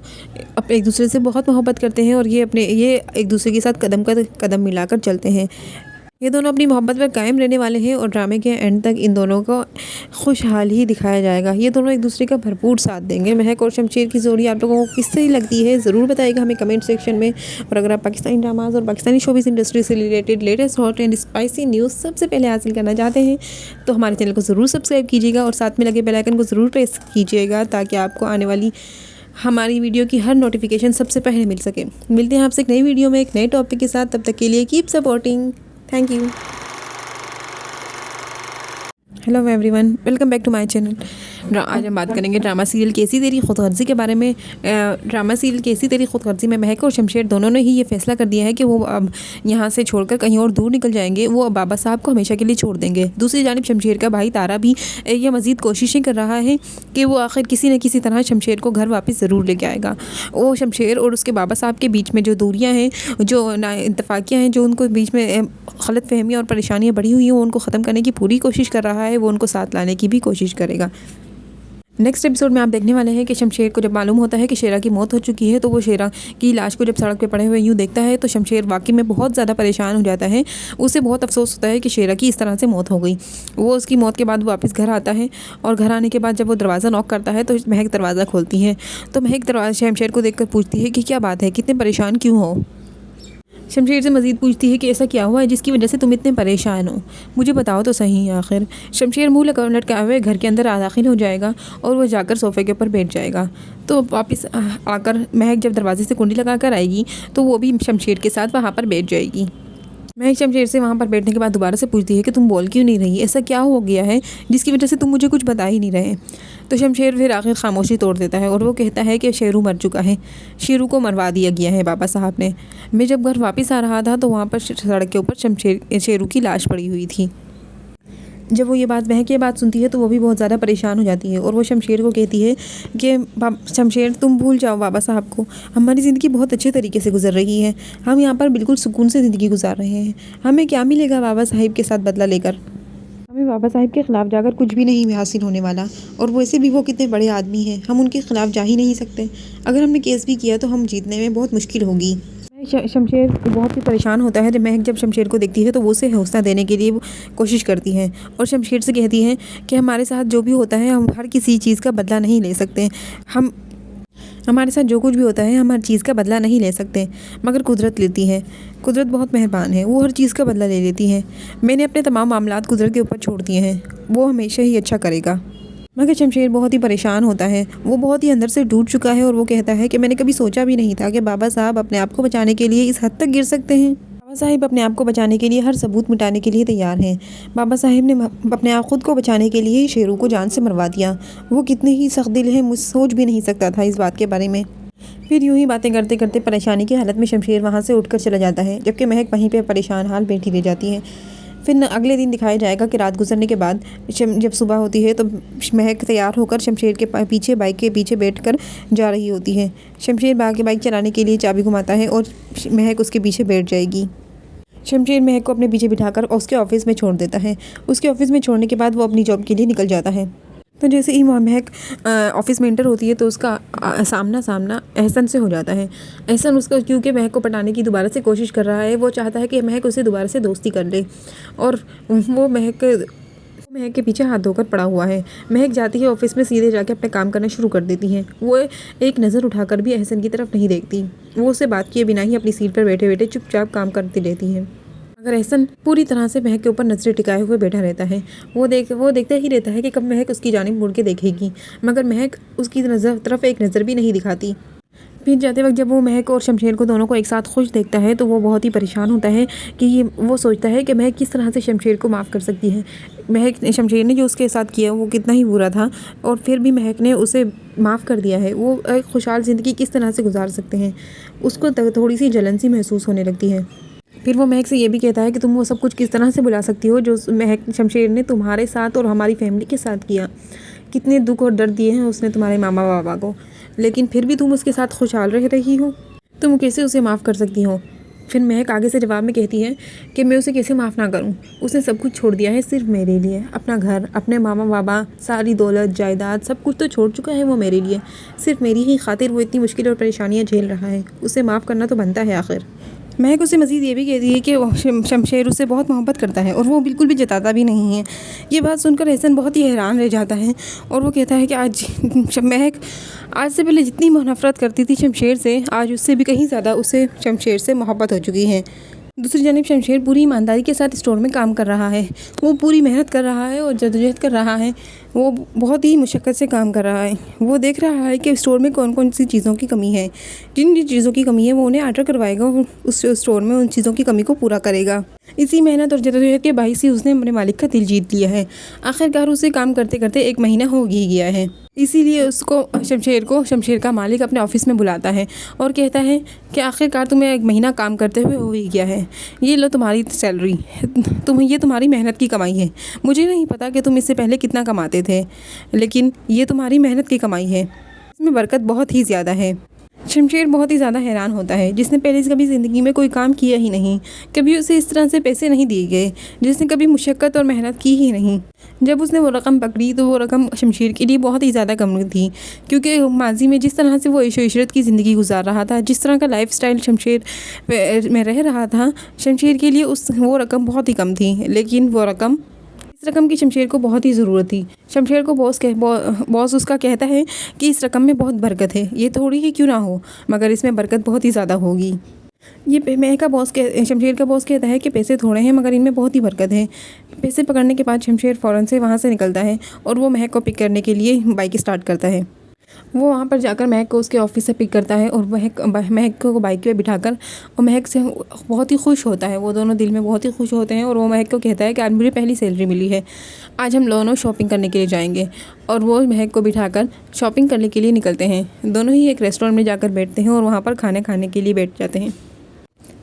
एक दूसरे से बहुत मोहब्बत करते हैं और ये एक दूसरे के साथ कदम मिलाकर चलते हैं। ये दोनों अपनी मोहब्बत पर कायम रहने वाले हैं और ड्रामे के एंड तक इन दोनों को खुशहाल ही दिखाया जाएगा। ये दोनों एक दूसरे का भरपूर साथ देंगे। महक और शमशेर की जोड़ी आप लोगों को किस तरह लगती है ज़रूर बताइएगा हमें कमेंट सेक्शन में। और अगर आप पाकिस्तानी ड्रामाज और पाकिस्तानी शोबिज़ इंडस्ट्री से related latest hot and spicy news सबसे पहले हासिल करना चाहते हैं तो हमारे चैनल को ज़रूर सब्सक्राइब कीजिएगा और साथ में लगे बेल आइकन को ज़रूर प्रेस कीजिएगा ताकि आपको आने वाली हमारी वीडियो की हर नोटिफिकेशन सबसे पहले मिल सके। मिलते हैं आपसे एक नई वीडियो में एक नए टॉपिक के साथ। तब तक के लिए keep supporting. Thank you. Hello everyone, welcome back to my channel. आज हम बात करेंगे ड्रामा सीरियल कैसी तेरी खुदगर्जी के बारे में। ड्रामा सीरियल कैसी तेरी खुदगर्जी में महक और शमशेर दोनों ने ही ये फैसला कर दिया है कि वो अब यहाँ से छोड़कर कहीं और दूर निकल जाएंगे। वो अब बाबा साहब को हमेशा के लिए छोड़ देंगे। दूसरी जानिब शमशेर का भाई तारा भी ये मज़ीद कोशिशें कर रहा है कि वो आखिर किसी न किसी तरह शमशेर को घर वापस ज़रूर लेके आएगा। वो शमशेर और उसके बाबा साहब के बीच में जो दूरियाँ हैं, जो नाइतफाकियाँ हैं, जो उनको बीच में गलत फहमियाँ और परेशानियाँ बढ़ी हुई हैं, वो उनको ख़त्म करने की पूरी कोशिश कर रहा है। वो उनको साथ लाने की भी कोशिश करेगा। नेक्स्ट एपिसोड में आप देखने वाले हैं कि शमशेर को जब मालूम होता है कि शेरा की मौत हो चुकी है, तो वो शेरा की लाश को जब सड़क पे पड़े हुए यूँ देखता है तो शमशेर वाकई में बहुत ज़्यादा परेशान हो जाता है। उसे बहुत अफसोस होता है कि शेरा की इस तरह से मौत हो गई। वो उसकी मौत के बाद वापस घर आता है और घर आने के बाद जब वो दरवाज़ा नॉक करता है तो महक दरवाज़ा खोलती है। तो महक दरवाज़ा शमशेर को देख पूछती है कि क्या बात है, कितने परेशान क्यों हो। शमशेर से मज़ीद पूछती है कि ऐसा क्या हुआ है जिसकी वजह से तुम इतने परेशान हो, मुझे बताओ तो सही। आखिर शमशेर मुँह लटकाए हुए घर के अंदर दाखिल हो जाएगा और वह जाकर सोफ़े के ऊपर बैठ जाएगा। तो वापस आकर महक जब दरवाजे से कुंडी लगा कर आएगी तो वो भी शमशेर के साथ वहाँ पर बैठ जाएगी। महक शमशेर से वहाँ पर बैठने के बाद दोबारा से पूछती है कि तुम बोल क्यों नहीं रही, ऐसा क्या हो गया है जिसकी वजह से तुम मुझे कुछ बता ही नहीं रहे। तो शमशेर फिर आखिर खामोशी तोड़ देता है और वो कहता है कि शेरू मर चुका है, शेरू को मरवा दिया गया है बाबा साहब ने। मैं जब घर वापस आ रहा था तो वहाँ पर सड़क के ऊपर शेरू की लाश पड़ी हुई थी। जब वो महक ये बात सुनती है तो वो भी बहुत ज़्यादा परेशान हो जाती है और वो शमशेर को कहती है कि शमशेर तुम भूल जाओ बाबा साहब को, हमारी ज़िंदगी बहुत अच्छे तरीके से गुजर रही है, हम यहाँ पर बिल्कुल सुकून से ज़िंदगी गुजार रहे हैं। हमें क्या मिलेगा बाबा साहब के साथ बदला लेकर, हमें बाबा साहब के ख़िलाफ़ जाकर कुछ भी नहीं हासिल होने वाला। और वैसे भी वो कितने बड़े आदमी हैं, हम उनके ख़िलाफ़ जा ही नहीं सकते। अगर हमने केस भी किया तो हम जीतने में बहुत मुश्किल होगी। शमशेर बहुत ही परेशान होता है। महक जब शमशेर को देखती है तो वो उसे हौसला देने के लिए कोशिश करती है और शमशेर से कहती है कि हमारे साथ जो भी होता है हम हर किसी चीज़ का बदला नहीं ले सकते। हमारे साथ जो कुछ भी होता है हम हर चीज़ का बदला नहीं ले सकते, मगर कुदरत लेती है। कुदरत बहुत मेहरबान है, वो हर चीज़ का बदला ले लेती है। मैंने अपने तमाम मामलात कुदरत के ऊपर छोड़ दिए हैं, वो हमेशा ही अच्छा करेगा। मगर शमशेर बहुत ही परेशान होता है, वो बहुत ही अंदर से टूट चुका है और वो कहता है कि मैंने कभी सोचा भी नहीं था कि बाबा साहब अपने आप को बचाने के लिए इस हद तक गिर सकते हैं। बाबा साहब अपने आप को बचाने के लिए हर सबूत मिटाने के लिए तैयार हैं। बाबा साहब ने अपने आप खुद को बचाने के लिए शेरू को जान से मरवा दिया। वो कितने ही सख्त दिल हैं, मुझ सोच भी नहीं सकता था इस बात के बारे में। फिर यूं ही बातें करते करते परेशानी की हालत में शमशेर वहाँ से उठकर चला जाता है, जबकि महक वहीं पर परेशान हाल बैठी रह जाती है। फिर अगले दिन दिखाया जाएगा कि रात गुजरने के बाद जब सुबह होती है तो महक तैयार होकर शमशेर के पीछे बाइक के पीछे बैठकर जा रही होती है। शमशेर बाइक चलाने के लिए चाबी घुमाता है और महक उसके पीछे बैठ जाएगी। शमशेर महक को अपने पीछे बिठाकर उसके ऑफिस में छोड़ देता है। उसके ऑफिस में छोड़ने के बाद वो अपनी जॉब के लिए निकल जाता है। तो जैसे ही महक ऑफिस में एंटर होती है तो उसका सामना एहसन से हो जाता है। एहसन उसका क्योंकि महक को पटाने की दोबारा से कोशिश कर रहा है। वो चाहता है कि महक उसे दोबारा से दोस्ती कर ले और वो महक के पीछे हाथ धोकर पड़ा हुआ है। महक जाती है ऑफिस में, सीधे जाके अपने काम करना शुरू कर देती है। वो एक नज़र उठाकर भी एहसन की तरफ नहीं देखती। वो उससे बात किए बिना ही अपनी सीट पर बैठे बैठे चुपचाप काम करती रहती है। मगर एहसन पूरी तरह से महक के ऊपर नज़रें टिकाए हुए बैठा रहता है। वो देखता ही रहता है कि कब महक उसकी जानिब मुड़ के देखेगी, मगर महक उसकी तरफ एक नज़र भी नहीं दिखाती। फिर जाते वक्त जब वो महक और शमशेर को दोनों को एक साथ खुश देखता है तो वो बहुत ही परेशान होता है कि वो सोचता है कि महक किस तरह से शमशेर को माफ़ कर सकती है। शमशेर ने जो उसके साथ किया वो कितना ही बुरा था और फिर भी महक ने उसे माफ़ कर दिया है। वो एक खुशहाल ज़िंदगी किस तरह से गुजार सकते हैं, उसको थोड़ी सी जलन सी महसूस होने लगती है। फिर वो महक से ये भी कहता है कि तुम वो सब कुछ किस तरह से भुला सकती हो जो शमशेर ने तुम्हारे साथ और हमारी फैमिली के साथ किया। कितने दुख और दर्द दिए हैं उसने तुम्हारे मामा बाबा को, लेकिन फिर भी तुम उसके साथ खुशहाल रह रही हो। तुम कैसे उसे माफ़ कर सकती हो। फिर महक आगे से जवाब में कहती है कि मैं उसे कैसे माफ़ ना करूं, उसने सब कुछ छोड़ दिया है सिर्फ मेरे लिए। अपना घर, अपने मामा बाबा, सारी दौलत जायदाद सब कुछ तो छोड़ चुका है वो मेरे लिए। सिर्फ मेरी ही खातिर वो इतनी मुश्किल और परेशानियाँ झेल रहा है। उसे माफ़ करना तो बनता है आखिर। महक उसे मज़ीद ये भी कहती है कि शमशेर उससे बहुत मोहब्बत करता है और वो बिल्कुल भी जताता भी नहीं है। ये बात सुनकर एहसन बहुत ही हैरान रह जाता है और वो कहता है कि महक आज से पहले जितनी नफरत करती थी शमशेर से, आज उससे भी कहीं ज़्यादा उसे शमशेर से मोहब्बत हो चुकी है। दूसरी जानिब शमशेर पूरी ईमानदारी के साथ स्टोर में काम कर रहा है। वो पूरी मेहनत कर रहा है और जद्दोजहद कर रहा है। वो बहुत ही मुशक्क़त से काम कर रहा है। वो देख रहा है कि स्टोर में कौन कौन सी चीज़ों की कमी है। जिन जिन चीज़ों की कमी है वो उन्हें ऑर्डर करवाएगा और उस स्टोर में उन चीज़ों की कमी को पूरा करेगा। इसी मेहनत और जद्दोजहद के बाइस ही उसने अपने मालिक का दिल जीत लिया है। आखिरकार उसे काम करते करते 1 महीना हो ही गया है। इसीलिए उसको शमशेर का मालिक अपने ऑफ़िस में बुलाता है और कहता है कि आखिरकार तुम्हें 1 महीना काम करते हुए हो ही गया है। ये लो तुम्हारी सैलरी, ये तुम्हारी मेहनत की कमाई है। मुझे नहीं पता कि तुम इससे पहले कितना कमाते थे, लेकिन ये तुम्हारी मेहनत की कमाई है। इसमें बरकत बहुत ही ज़्यादा है। शमशेर बहुत ही ज़्यादा हैरान होता है, जिसने पहले से कभी ज़िंदगी में कोई काम किया ही नहीं। कभी उसे इस तरह से पैसे नहीं दिए गए, जिसने कभी मुशक्क़त और मेहनत की ही नहीं। जब उसने वो रकम पकड़ी तो वो रकम शमशेर के लिए बहुत ही ज़्यादा कम थी, क्योंकि माजी में जिस तरह से वो ऐशो इशरत की ज़िंदगी गुजार रहा था, जिस तरह का लाइफस्टाइल शमशेर में रह रहा था, शमशेर के लिए वो रकम बहुत ही कम थी। लेकिन इस रकम की शमशेर को बहुत ही ज़रूरत थी। शमशेर को बॉस उसका कहता है कि इस रकम में बहुत बरकत है, ये थोड़ी ही क्यों ना हो, मगर इसमें बरकत बहुत ही ज़्यादा होगी। शमशेर का बॉस कहता है कि पैसे थोड़े हैं मगर इनमें बहुत ही बरकत है। पैसे पकड़ने के बाद शमशेर फ़ौरन से वहाँ से निकलता है और वो महक को पिक करने के लिए बाइक स्टार्ट करता है। वो वहाँ पर जाकर महक को उसके ऑफ़िस से पिक करता है और महक को बाइक पे बिठाकर और महक से बहुत ही खुश होता है। वो दोनों दिल में बहुत ही खुश होते हैं और वो महक को कहता है कि आज मुझे पहली सैलरी मिली है, आज हम दोनों शॉपिंग करने के लिए जाएंगे। और वो महक को बिठाकर शॉपिंग करने के लिए निकलते हैं। दोनों ही एक रेस्टोरेंट में जाकर बैठते हैं और वहाँ पर खाने खाने के लिए बैठ जाते हैं।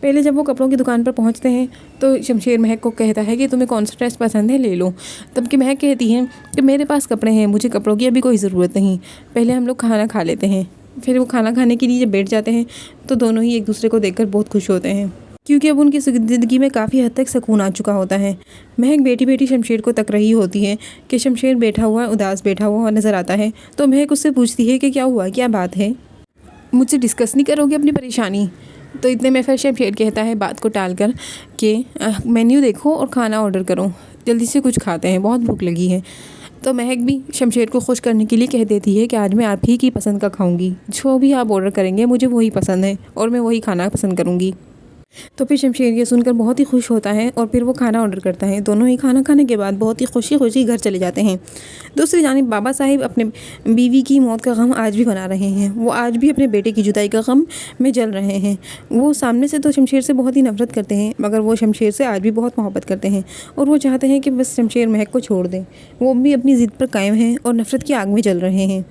पहले जब वो कपड़ों की दुकान पर पहुंचते हैं तो शमशेर महक को कहता है कि तुम्हें कौन सा ड्रेस पसंद है, ले लो। तब कि महक कहती है कि मेरे पास कपड़े हैं, मुझे कपड़ों की अभी कोई ज़रूरत नहीं, पहले हम लोग खाना खा लेते हैं। फिर वो खाना खाने के लिए जब बैठ जाते हैं तो दोनों ही एक दूसरे को देखकर बहुत खुश होते हैं, क्योंकि अब उनकी ज़िंदगी में काफ़ी हद तक सुकून आ चुका होता है। महक बैठी बैठी शमशेर को तक रही होती है कि शमशेर बैठा हुआ उदास बैठा हुआ नज़र आता है। तो महक उससे पूछती है कि क्या हुआ, क्या बात है, मुझसे डिस्कस नहीं करोगे अपनी परेशानी? तो इतने में फिर शमशेर कहता है बात को टालकर कि मेन्यू देखो और खाना ऑर्डर करो, जल्दी से कुछ खाते हैं, बहुत भूख लगी है। तो महक भी शमशेर को खुश करने के लिए कह देती है कि आज मैं आप ही की पसंद का खाऊंगी, जो भी आप ऑर्डर करेंगे मुझे वही पसंद है और मैं वही खाना पसंद करूंगी। तो फिर शमशेर ये सुनकर बहुत ही खुश होता है और फिर वो खाना ऑर्डर करता है। दोनों ही खाना खाने के बाद बहुत ही खुशी खुशी घर चले जाते हैं। दूसरी जानिब बाबा साहिब अपने बीवी की मौत का गम आज भी मना रहे हैं। वो आज भी अपने बेटे की जुदाई का गम में जल रहे हैं। वो सामने से तो शमशेर से बहुत ही नफरत करते हैं, मगर वो शमशेर से आज भी बहुत मोहब्बत करते हैं और वो चाहते हैं कि बस शमशेर महक को छोड़ दें। वो भी अपनी ज़िद पर कायम हैं और नफ़रत की आग में जल रहे हैं।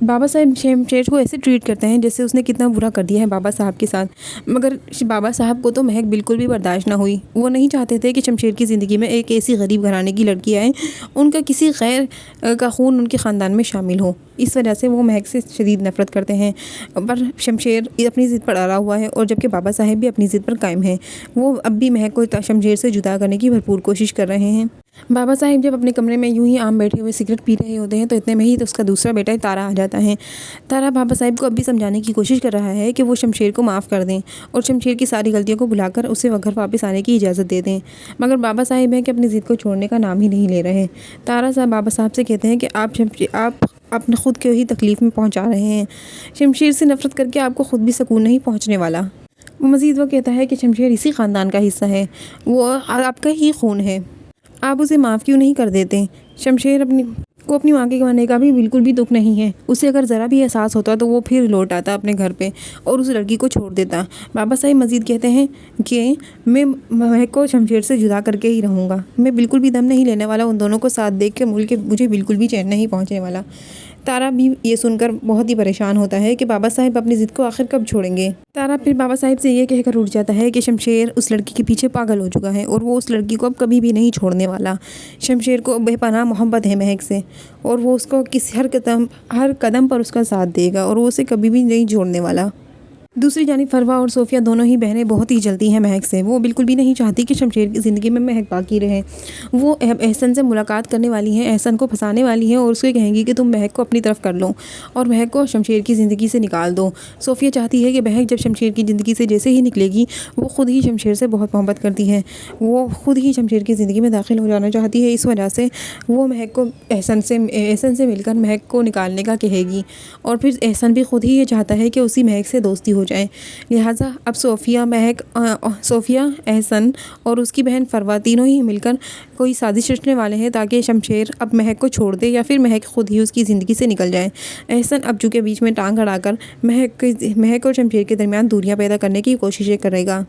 बाबा साहब शमशेर को ऐसे ट्रीट करते हैं जैसे उसने कितना बुरा कर दिया है बाबा साहब के साथ। मगर बाबा साहब को तो महक बिल्कुल भी बर्दाश्त ना हुई। वो नहीं चाहते थे कि शमशेर की ज़िंदगी में एक ऐसी गरीब घराने की लड़की आए, उनका किसी गैर का खून उनके ख़ानदान में शामिल हो। इस वजह से वो महक से शदीद नफ़रत करते हैं। पर शमशेर अपनी ज़िद पर अड़ा हुआ है और जबकि बाबा साहब भी अपनी ज़िद पर कायम हैं। वो अब भी महक को शमशेर से जुदा करने की भरपूर कोशिश कर रहे हैं। बाबा साहिब जब अपने कमरे में यूं ही आम बैठे हुए सिगरेट पी रहे होते हैं तो इतने में ही तो उसका दूसरा बेटा तारा आ जाता है। तारा बाबा साहिब को अब भी समझाने की कोशिश कर रहा है कि वो शमशेर को माफ़ कर दें और शमशेर की सारी गलतियों को भुलाकर उसे घर वापस आने की इजाज़त दे दें। मगर बाबा साहिब हैं कि अपनी ज़िद को छोड़ने का नाम ही नहीं ले रहे। तारा साहब बाबा साहब से कहते हैं कि आप अपने ख़ुद को ही तकलीफ़ में पहुँचा रहे हैं। शमशेर से नफ़रत करके आपको ख़ुद भी सुकून नहीं पहुँचने वाला। मज़ीद वो कहता है कि शमशेर इसी ख़ानदान का हिस्सा है, वो आपका ही खून है, आप उसे माफ़ क्यों नहीं कर देते? शमशेर अपनी माँ के गंवाने का भी बिल्कुल भी दुख नहीं है। उसे अगर ज़रा भी एहसास होता तो वो फिर लौट आता अपने घर पे और उस लड़की को छोड़ देता। बाबा साहिब मज़ीद कहते हैं कि मैं महक को शमशेर से जुदा करके ही रहूँगा। मैं बिल्कुल भी दम नहीं लेने वाला उन दोनों को साथ देख के मुझे बिल्कुल भी चैन नहीं पहुँचने वाला। तारा भी ये सुनकर बहुत ही परेशान होता है कि बाबा साहिब अपनी ज़िद को आखिर कब छोड़ेंगे। तारा फिर बाबा साहिब से ये कहकर उठ जाता है कि शमशेर उस लड़की के पीछे पागल हो चुका है और वो उस लड़की को अब कभी भी नहीं छोड़ने वाला। शमशेर को बेपनाह मोहब्बत है महक से और वो उसको हर कदम पर उसका साथ देगा और वो उसे कभी भी नहीं छोड़ने वाला। दूसरी जानिब फरवा और सोफ़िया दोनों ही बहनें बहुत ही जलती हैं महक से। वो बिल्कुल भी नहीं चाहती कि शमशेर की ज़िंदगी में महक बाकी रहे। वो एहसन से मुलाकात करने वाली हैं, एहसन को फंसाने वाली हैं और उसके कहेंगी कि तुम महक को अपनी तरफ कर लो और महक को शमशेर की ज़िंदगी से निकाल दो। सोफ़िया चाहती है कि महक जब शमशेर की ज़िंदगी से जैसे ही निकलेगी वो ख़ुद ही शमशेर से बहुत मोहब्बत करती है, वो ख़ुद ही शमशेर की ज़िंदगी में दाखिल हो जाना चाहती है। इस वजह से वो महक को एहसन से मिलकर महक को निकालने का कहेगी और फिर एहसन भी ख़ुद ही ये चाहता है कि उसी महक से दोस्ती हो जाएं। लिहाजा अब सोफ़िया, एहसन और उसकी बहन फरवा तीनों ही मिलकर कोई साजिश रचने वाले हैं ताकि शमशेर अब महक को छोड़ दे या फिर महक खुद ही उसकी ज़िंदगी से निकल जाए। एहसन अब चूँकि बीच में टांग अड़ाकर महक और शमशेर के दरमियान दूरियां पैदा करने की कोशिशें करेगा।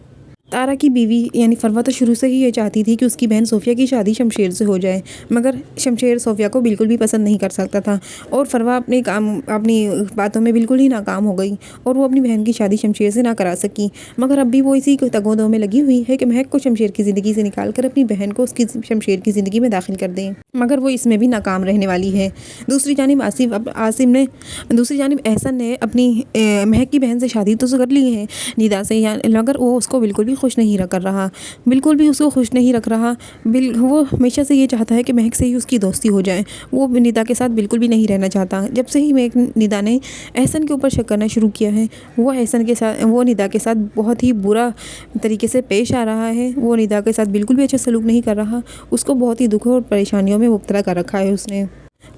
तारा की बीवी यानी फरवा तो शुरू से ही ये चाहती थी कि उसकी बहन सोफ़िया की शादी शमशेर से हो जाए, मगर शमशेर सोफ़िया को बिल्कुल भी पसंद नहीं कर सकता था और फरवा अपनी बातों में बिल्कुल ही नाकाम हो गई और वो अपनी बहन की शादी शमशेर से ना करा सकी। मगर अब भी वो इसी तगोदो में लगी हुई है कि महक को शमशेर की ज़िंदगी से निकाल कर अपनी बहन को उसकी शमशेर की ज़िंदगी में दाखिल कर दें, मगर वो इसमें भी नाकाम रहने वाली है। दूसरी जानिब एहसन ने अपनी महक की बहन से शादी तो कर ली है निदा से, मगर वो उसको बिल्कुल भी खुश नहीं कर रहा, बिल्कुल भी उसको खुश नहीं रख रहा। वो हमेशा से ये चाहता है कि महक से ही उसकी दोस्ती हो जाए, वो निदा के साथ बिल्कुल भी नहीं रहना चाहता। जब से ही निदा ने एहसन के ऊपर शक करना शुरू किया है, वो निदा के साथ बहुत ही बुरा तरीके से पेश आ रहा है। वो निदा के साथ बिल्कुल भी अच्छा सलूक नहीं कर रहा, उसको बहुत ही दुख और परेशानियों में मुब्तला कर रखा है उसने।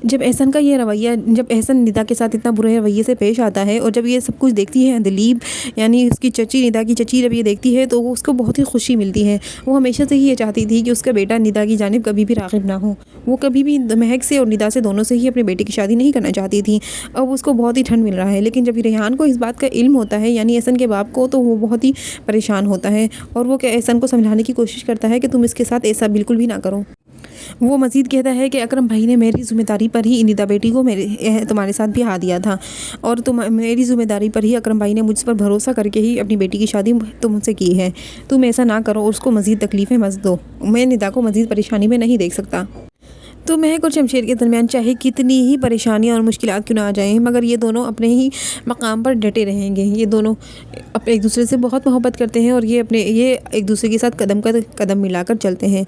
जब एहसन निदा के साथ इतना बुरे रवैये से पेश आता है और जब ये सब कुछ देखती है दिलीप यानी उसकी चची, निदा की चची, जब ये देखती है तो वो उसको बहुत ही खुशी मिलती है। वो हमेशा से ही ये चाहती थी कि उसका बेटा निदा की जानिब कभी भी राग़िब ना हो। वो कभी भी महक से और निदा से दोनों से ही अपने बेटे की शादी नहीं करना चाहती थी। अब उसको बहुत ही ठंड मिल रहा है, लेकिन जब रेहान को इस बात का इल्म होता है यानी एहसन के बाप को, तो वो बहुत ही परेशान होता है और वो एहसन को समझाने की कोशिश करता है कि तुम इसके साथ ऐसा बिल्कुल भी ना करो। वो मज़ीद कहता है कि अकरम भाई ने मेरी ज़िम्मेदारी पर ही निदा बेटी को तुम्हारे साथ भी हाँ दिया था और मेरी ज़िम्मेदारी पर ही अकरम भाई ने मुझ पर भरोसा करके ही अपनी बेटी की शादी तुमसे की है। तुम ऐसा ना करो, उसको मज़ीद तकलीफ़ें मत दो। मैं निदा को मज़ीद परेशानी में नहीं देख सकता। तो महक और शमशेर के दरमियान चाहे कितनी ही परेशानियां और मुश्किलात क्यों ना आ जाएं, मगर ये दोनों अपने ही मकाम पर डटे रहेंगे। ये दोनों अपने एक दूसरे से बहुत मोहब्बत करते हैं और ये एक दूसरे के साथ कदम मिलाकर चलते हैं।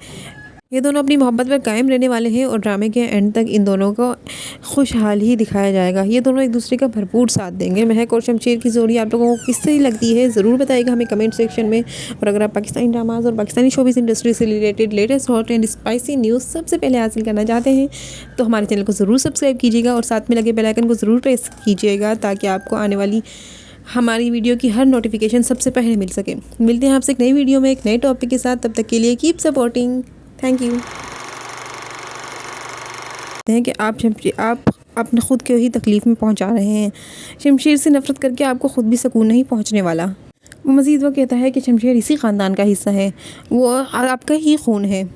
ये दोनों अपनी मोहब्बत पर कायम रहने वाले हैं और ड्रामे के एंड तक इन दोनों को खुशहाल ही दिखाया जाएगा। ये दोनों एक दूसरे का भरपूर साथ देंगे। महक और शमशेर की जोड़ी आप लोगों को किस तरह लगती है ज़रूर बताइएगा हमें कमेंट सेक्शन में। और अगर आप पाकिस्तानी ड्रामाज और पाकिस्तानी शोबिज़ इंडस्ट्री से related latest hot and spicy news सबसे पहले हासिल करना चाहते हैं तो हमारे चैनल को ज़रूर सब्सक्राइब कीजिएगा और साथ में लगे बेल आइकन को ज़रूर प्रेस कीजिएगा ताकि आपको आने वाली हमारी वीडियो की हर नोटिफिकेशन सबसे पहले मिल सके। मिलते हैं आपसे एक नई वीडियो में एक नए टॉपिक के साथ। तब तक के लिए कीप सपोर्टिंग। Thank you. हैं कि आप अपने ख़ुद को ही तकलीफ़ में पहुंचा रहे हैं। शमशेर से नफ़रत करके आपको ख़ुद भी सुकून नहीं पहुंचने वाला। मज़ीद वो कहता है कि शमशेर इसी ख़ानदान का हिस्सा है, वो आपका ही खून है,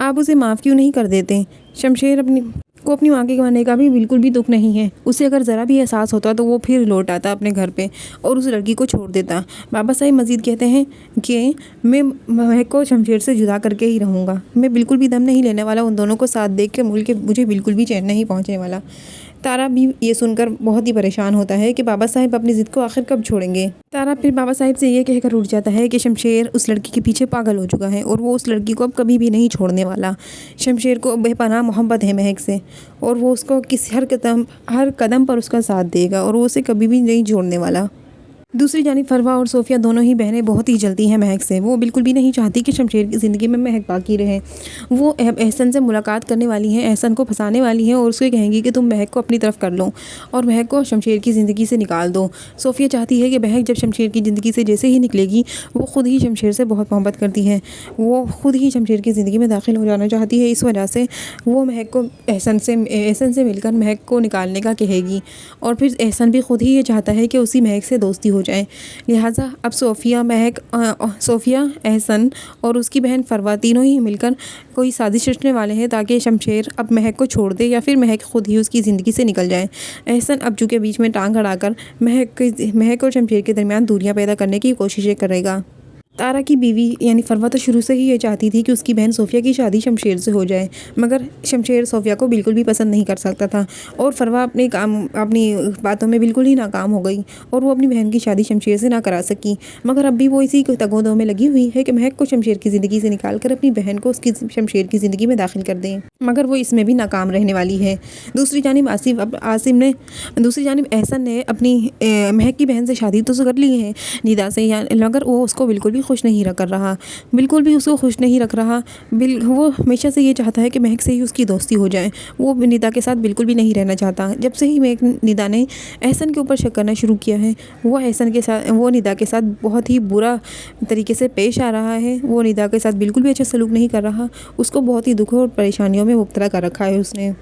आप उसे माफ़ क्यों नहीं कर देते। शमशेर अपनी माँ के गंवाने का भी बिल्कुल भी दुख नहीं है। उसे अगर ज़रा भी एहसास होता तो वो फिर लौट आता अपने घर पे और उस लड़की को छोड़ देता। बाबा साहिब मज़ीद कहते हैं कि मैं महक को शमशेर से जुदा करके ही रहूँगा। मैं बिल्कुल भी दम नहीं लेने वाला उन दोनों को साथ देख के मुझे बिल्कुल भी चैन नहीं पहुँचने वाला। तारा भी ये सुनकर बहुत ही परेशान होता है कि बाबा साहिब अपनी ज़िद को आखिर कब छोड़ेंगे। तारा फिर बाबा साहिब से ये कहकर उठ जाता है कि शमशेर उस लड़की के पीछे पागल हो चुका है और वो उस लड़की को अब कभी भी नहीं छोड़ने वाला। शमशेर को बेपनाह मोहब्बत है महक से और वो उसको हर कदम पर उसका साथ देगा और वो उसे कभी भी नहीं छोड़ने वाला। दूसरी जानिब फरवा और सोफ़िया दोनों ही बहनें बहुत ही जलती हैं महक से। वो बिल्कुल भी नहीं चाहती कि शमशेर की ज़िंदगी में महक बाकी रहे। वो एहसन से मुलाकात करने वाली हैं, एहसन को फंसाने वाली हैं और उसको कहेंगी कि तुम महक को अपनी तरफ कर लो और महक को शमशेर की ज़िंदगी से निकाल दो। सोफ़िया चाहती है कि महक जब शमशेर की ज़िंदगी से जैसे ही निकलेगी, वो ख़ुद ही शमशेर से बहुत मोहब्बत करती है, वो ख़ुद ही शमशेर की ज़िंदगी में दाखिल हो जाना चाहती है। इस वजह से वो महक को एहसन से मिलकर महक को निकालने का कहेगी और फिर एहसन भी ख़ुद ही ये चाहता है कि उसी महक से दोस्ती हो जाए। लिहाजा अब सोफ़िया, एहसन और उसकी बहन फरवा तीनों ही मिलकर कोई साजिश रचने वाले हैं ताकि शमशेर अब महक को छोड़ दे या फिर महक खुद ही उसकी ज़िंदगी से निकल जाए। एहसन अब चूँकि बीच में टांग अड़ाकर महक और शमशेर के दरमियान दूरियां पैदा करने की कोशिशें करेगा। तारा की बीवी यानी फरवा तो शुरू से ही ये चाहती थी कि उसकी बहन सोफ़िया की शादी शमशेर से हो जाए, मगर शमशेर सोफ़िया को बिल्कुल भी पसंद नहीं कर सकता था और फरवा अपनी बातों में बिल्कुल ही नाकाम हो गई और वो अपनी बहन की शादी शमशेर से ना करा सकी। मगर अब भी वो इसी तगोदो में लगी हुई है कि महक को शमशेर की ज़िंदगी से निकाल कर अपनी बहन को उसकी शमशेर की ज़िंदगी में दाखिल कर दें, मगर वो इसमें भी नाकाम रहने वाली है। दूसरी जानिब एहसन ने अपनी महक की बहन से शादी तो कर ली है निदा से, मगर वो उसको बिल्कुल भी खुश नहीं कर रहा, बिल्कुल भी उसको खुश नहीं रख रहा। वो हमेशा से ये चाहता है कि महक से ही उसकी दोस्ती हो जाए। वो निदा के साथ बिल्कुल भी नहीं रहना चाहता। जब से ही निदा ने एहसन के ऊपर शक करना शुरू किया है, वो निदा के साथ बहुत ही बुरा तरीके से पेश आ रहा है। वो निदा के साथ बिल्कुल भी अच्छा सलूक नहीं कर रहा। उसको बहुत ही दुख और परेशानियों में मुब्तला कर रखा है उसने।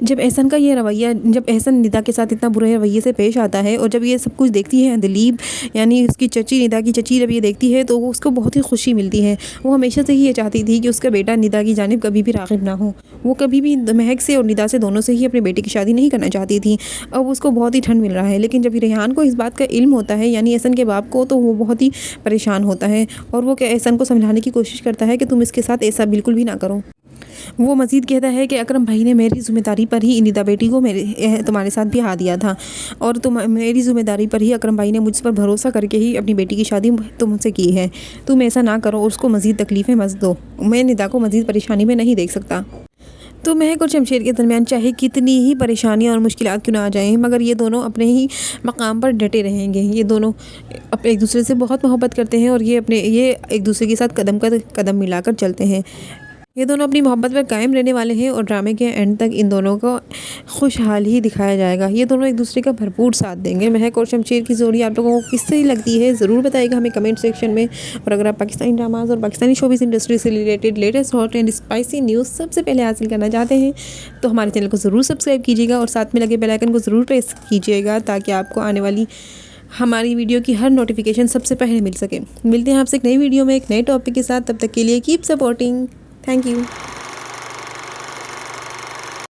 जब एहसन निदा के साथ इतना बुरे रवैये से पेश आता है और जब ये सब कुछ देखती है दिलीप यानी उसकी चची, निदा की चची, जब ये देखती है तो वो उसको बहुत ही खुशी मिलती है। वो हमेशा से ही ये चाहती थी कि उसका बेटा निदा की जानिब कभी भी राग़िब ना हो। वो कभी भी महक से और निदा से दोनों से ही अपने बेटे की शादी नहीं करना चाहती थी। अब उसको बहुत ही ठंड मिल रहा है। लेकिन जब रेहान को इस बात का इल्म होता है, यानी एहसन के बाप को, तो वो बहुत ही परेशान होता है और वो एहसन को समझाने की कोशिश करता है कि तुम इसके साथ ऐसा बिल्कुल भी ना करो। वो मज़ीद कहता है कि अकरम भाई ने मेरी ज़िम्मेदारी पर ही निदा बेटी को तुम्हारे साथ ब्याह दिया था और मेरी ज़िम्मेदारी पर ही अकरम भाई ने मुझ पर भरोसा करके ही अपनी बेटी की शादी तुमसे की है। तुम ऐसा ना करो और उसको मज़ीद तकलीफ़ें मत दो। मैं निदा को मज़ीद परेशानी में नहीं देख सकता। तो महक और शमशेर के दरमियान चाहे कितनी ही परेशानियां और मुश्किलात क्यों ना आ जाएं, मगर ये दोनों अपने ही मकाम पर डटे रहेंगे। ये दोनों एक दूसरे से बहुत मोहब्बत करते हैं और ये एक दूसरे के साथ कदम मिलाकर चलते हैं। ये दोनों अपनी मोहब्बत पर कायम रहने वाले हैं और ड्रामे के एंड तक इन दोनों को खुशहाल ही दिखाया जाएगा। ये दोनों एक दूसरे का भरपूर साथ देंगे। महक और शमशेर की जोड़ी आप लोगों को किस तरह लगती है ज़रूर बताइएगा हमें कमेंट सेक्शन में। और अगर आप पाकिस्तानी ड्रामाज और पाकिस्तानी शोबिज़ इंडस्ट्री से related latest hot and spicy news सबसे पहले हासिल करना चाहते हैं तो हमारे चैनल को ज़रूर सब्सक्राइब कीजिएगा और साथ में लगे बेल आइकन को ज़रूर प्रेस कीजिएगा ताकि आपको आने वाली हमारी वीडियो की हर नोटिफिकेशन सबसे पहले मिल सके। मिलते हैं आपसे एक नई वीडियो में एक नए टॉपिक के साथ। तब तक के लिए कीप सपोर्टिंग। Thank you.